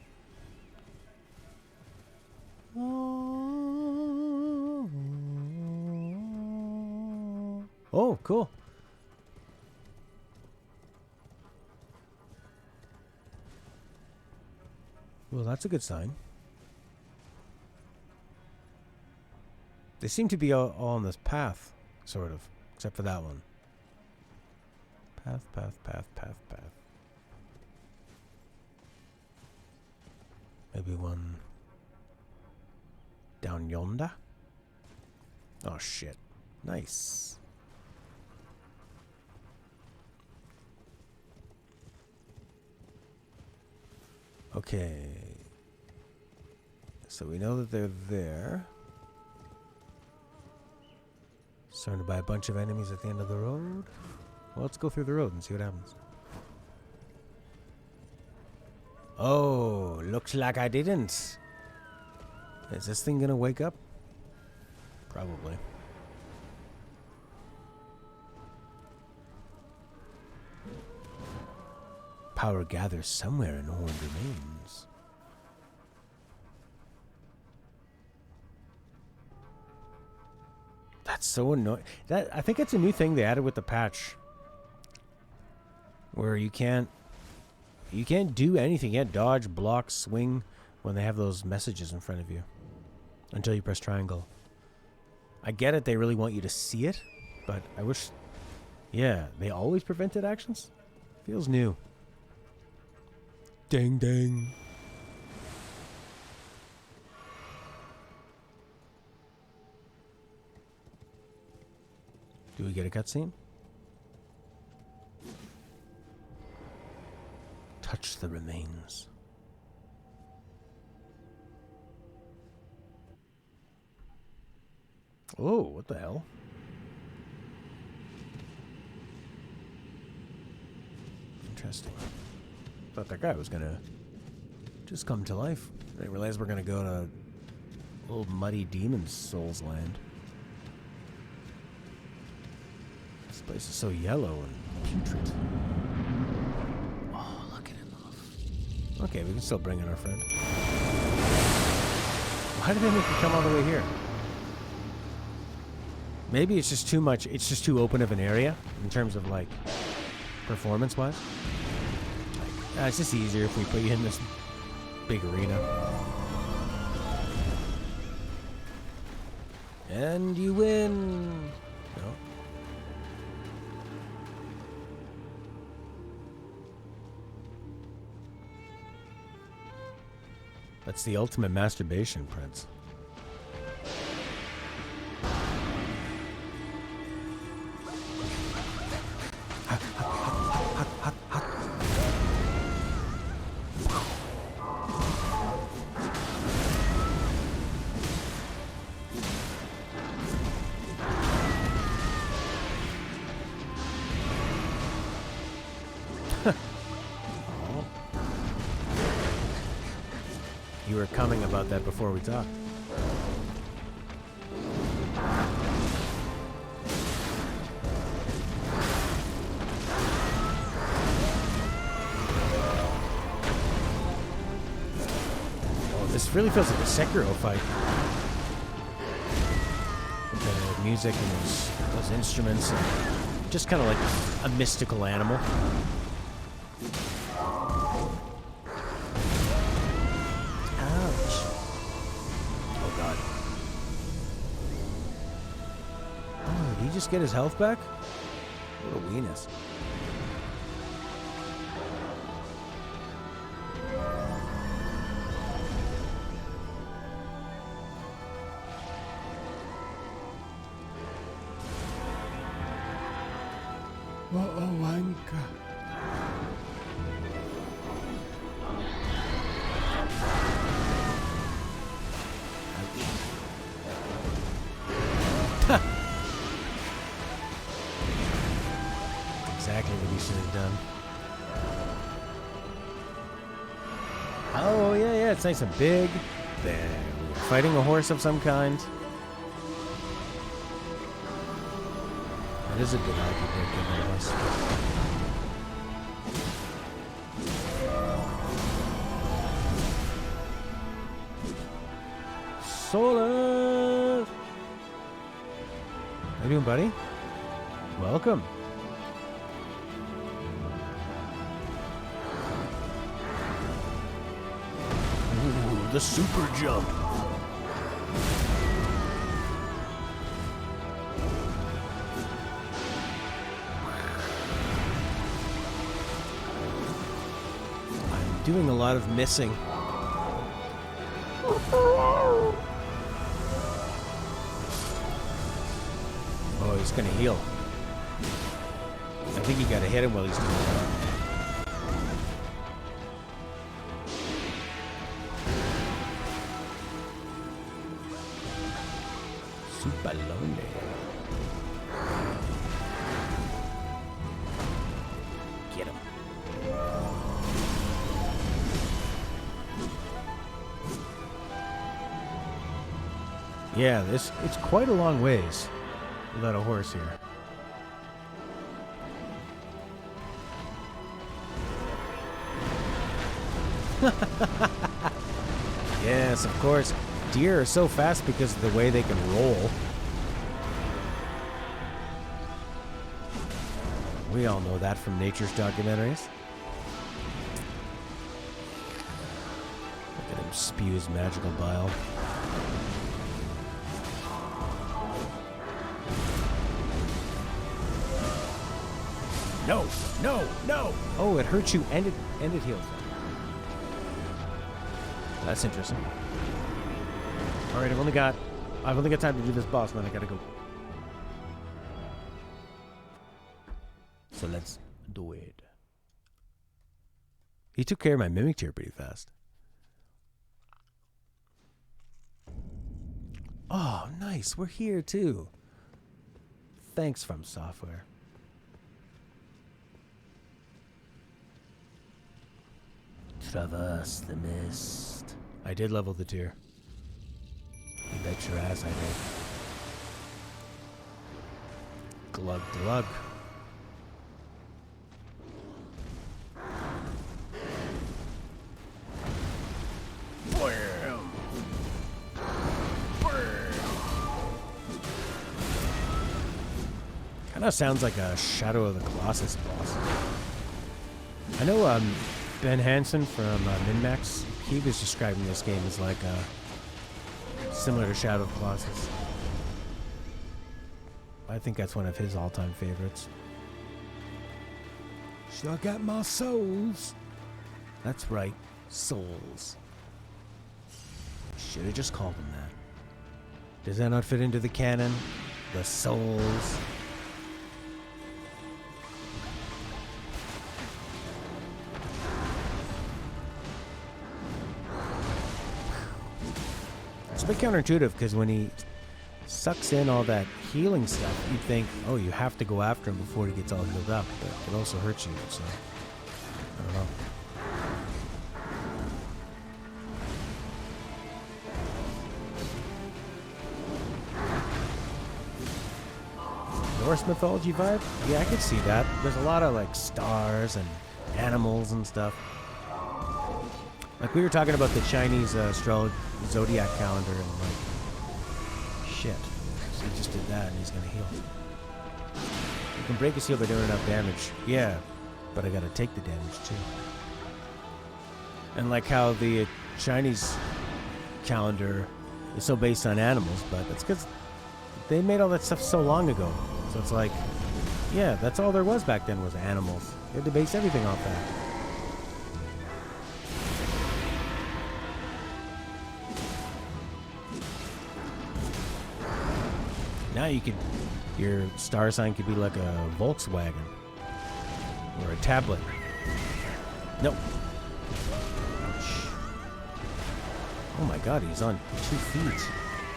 S1: Oh, cool. Well, that's a good sign. They seem to be all on this path, sort of, except for that one. Path. Maybe one down yonder. Oh, shit. Nice. Okay. So we know that they're there. Surrounded by a bunch of enemies at the end of the road. Well, let's go through the road and see what happens. Oh, looks like I didn't. Is this thing gonna wake up? Probably. power gathers somewhere in horned remains. That's so annoying. I think it's a new thing they added with the patch, where you can't do anything. You can't dodge, block, swing when they have those messages in front of you until you press triangle. I get it, they really want you to see it, but I wish, yeah, they always prevented actions. Feels new. Ding ding. Do we get a cutscene? Touch the remains. Oh, what the hell? Interesting. Thought that guy was gonna just come to life. I didn't realize we're gonna go to old muddy demon souls land. This place is so yellow and putrid. Oh, look at him off. Okay, we can still bring in our friend. Why did they make you come all the way here? Maybe it's just too much. It's just too open of an area in terms of like performance-wise. It's just easier if we put you in this big arena. And you win. No. That's the ultimate masturbation, Prince. You were coming about that before we talked. Oh, this really feels like a Sekiro fight. The music and those instruments, and just kind of like a mystical animal. Just get his health back? What a weenus. Oh my God. Exactly what he should have done. Oh, yeah, it's nice and big. There, we're fighting a horse of some kind. That is a good argument, nice. Solus! How you doing, buddy? Welcome. The super jump. I'm doing a lot of missing. Oh, he's gonna heal. I think you gotta hit him while he's doing that. Baloney. Get him. Yeah, it's quite a long ways without a horse here. Yes, of course. Deer are so fast because of the way they can roll. We all know that from nature's documentaries. Look at him spew his magical bile. No, no, no! Oh, it hurts you and it heals. That's interesting. All right, I've only got time to do this boss, and then I gotta go. So let's do it. He took care of my mimic tier pretty fast. Oh, nice. We're here too. Thanks, From Software. Traverse the mist. I did level the tier. You bet your ass I did. Glug glug. Bam! Bam! Kinda sounds like a Shadow of the Colossus boss. I know Ben Hansen from MinMax, he was describing this game as like similar to Shadow of the Colossus. I think that's one of his all-time favorites. Suck at my souls. That's right, souls. Should have just called them that. Does that not fit into the canon? The souls. It's a bit counterintuitive because when he sucks in all that healing stuff, you'd think, oh, you have to go after him before he gets all healed up, but it also hurts you, so I don't know. Norse mythology vibe? Yeah, I could see that. There's a lot of like stars and animals and stuff. Like we were talking about the Chinese zodiac calendar and like, shit. So he just did that and he's gonna heal. You can break his heal by doing enough damage. Yeah, but I gotta take the damage too. And like how the Chinese calendar is so based on animals, but that's because they made all that stuff so long ago. So it's like, yeah, that's all there was back then was animals. You had to base everything off that. Now you could, your star sign could be like a Volkswagen or a tablet. Nope. Ouch. Oh my god, he's on 2 feet.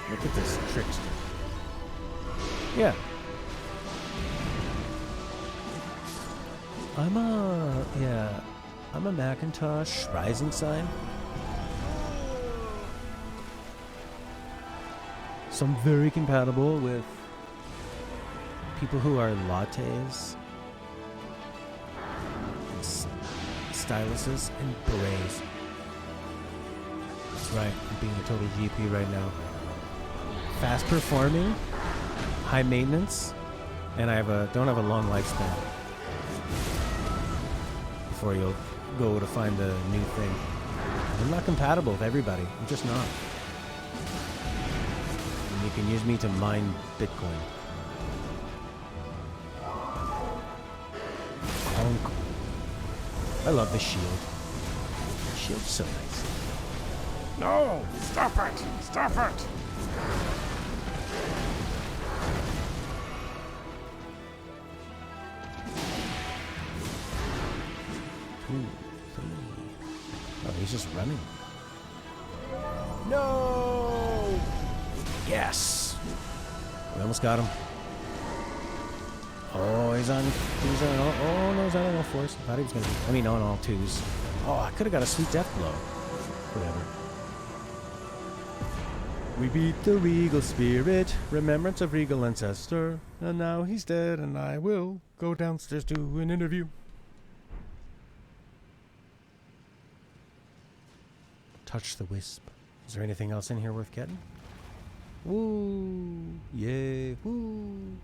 S1: Look at this trickster. Yeah. I'm a Macintosh rising sign. So I'm very compatible with people who are lattes, styluses, and berets. That's right, I'm being a total GP right now. Fast performing, high maintenance, and I don't have a long lifespan. Before you'll go to find the new thing. I'm not compatible with everybody. I'm just not. And you can use me to mine Bitcoin. Honk. I love the shield. The shield's so nice.
S4: No! Stop it! Stop it!
S1: 2, 3. Oh, he's just running. No! Yes. We almost got him. Oh, he's on all, oh no, he's on all 4s. I thought he was gonna be, I mean, on all 2s. Oh, I could have got a sweet death blow. Whatever. We beat the regal spirit, remembrance of regal ancestor, and now he's dead, and I will go downstairs to an interview. Touch the wisp. Is there anything else in here worth getting? Woo! Yay! Woo!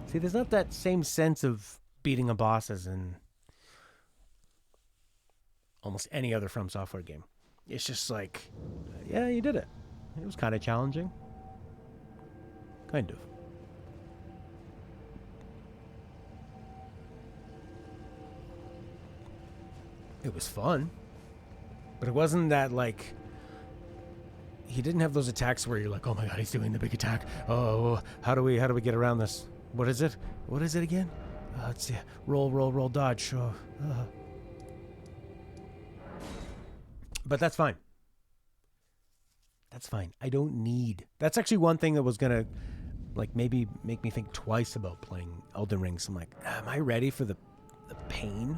S1: See, there's not that same sense of beating a boss as in almost any other From Software game. It's just like, yeah, you did it. It was kind of challenging. Kind of. It was fun. But it wasn't that, like... He didn't have those attacks where you're like, oh my god, he's doing the big attack. Oh, how do we get around this? What is it? What is it again? Let's see. Roll, dodge. But that's fine. That's fine. I don't need... That's actually one thing that was going to, like, maybe make me think twice about playing Elden Ring. So I'm like, am I ready for the pain?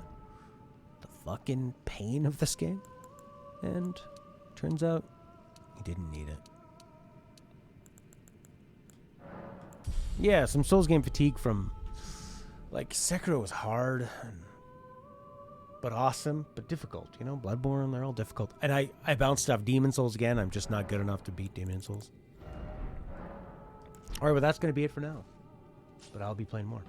S1: The fucking pain of this game? And turns out you didn't need it. Yeah, some Souls game fatigue from... Like, Sekiro was hard, but awesome, but difficult. You know, Bloodborne, they're all difficult. And I bounced off Demon Souls again. I'm just not good enough to beat Demon Souls. All right, well, that's going to be it for now. But I'll be playing more.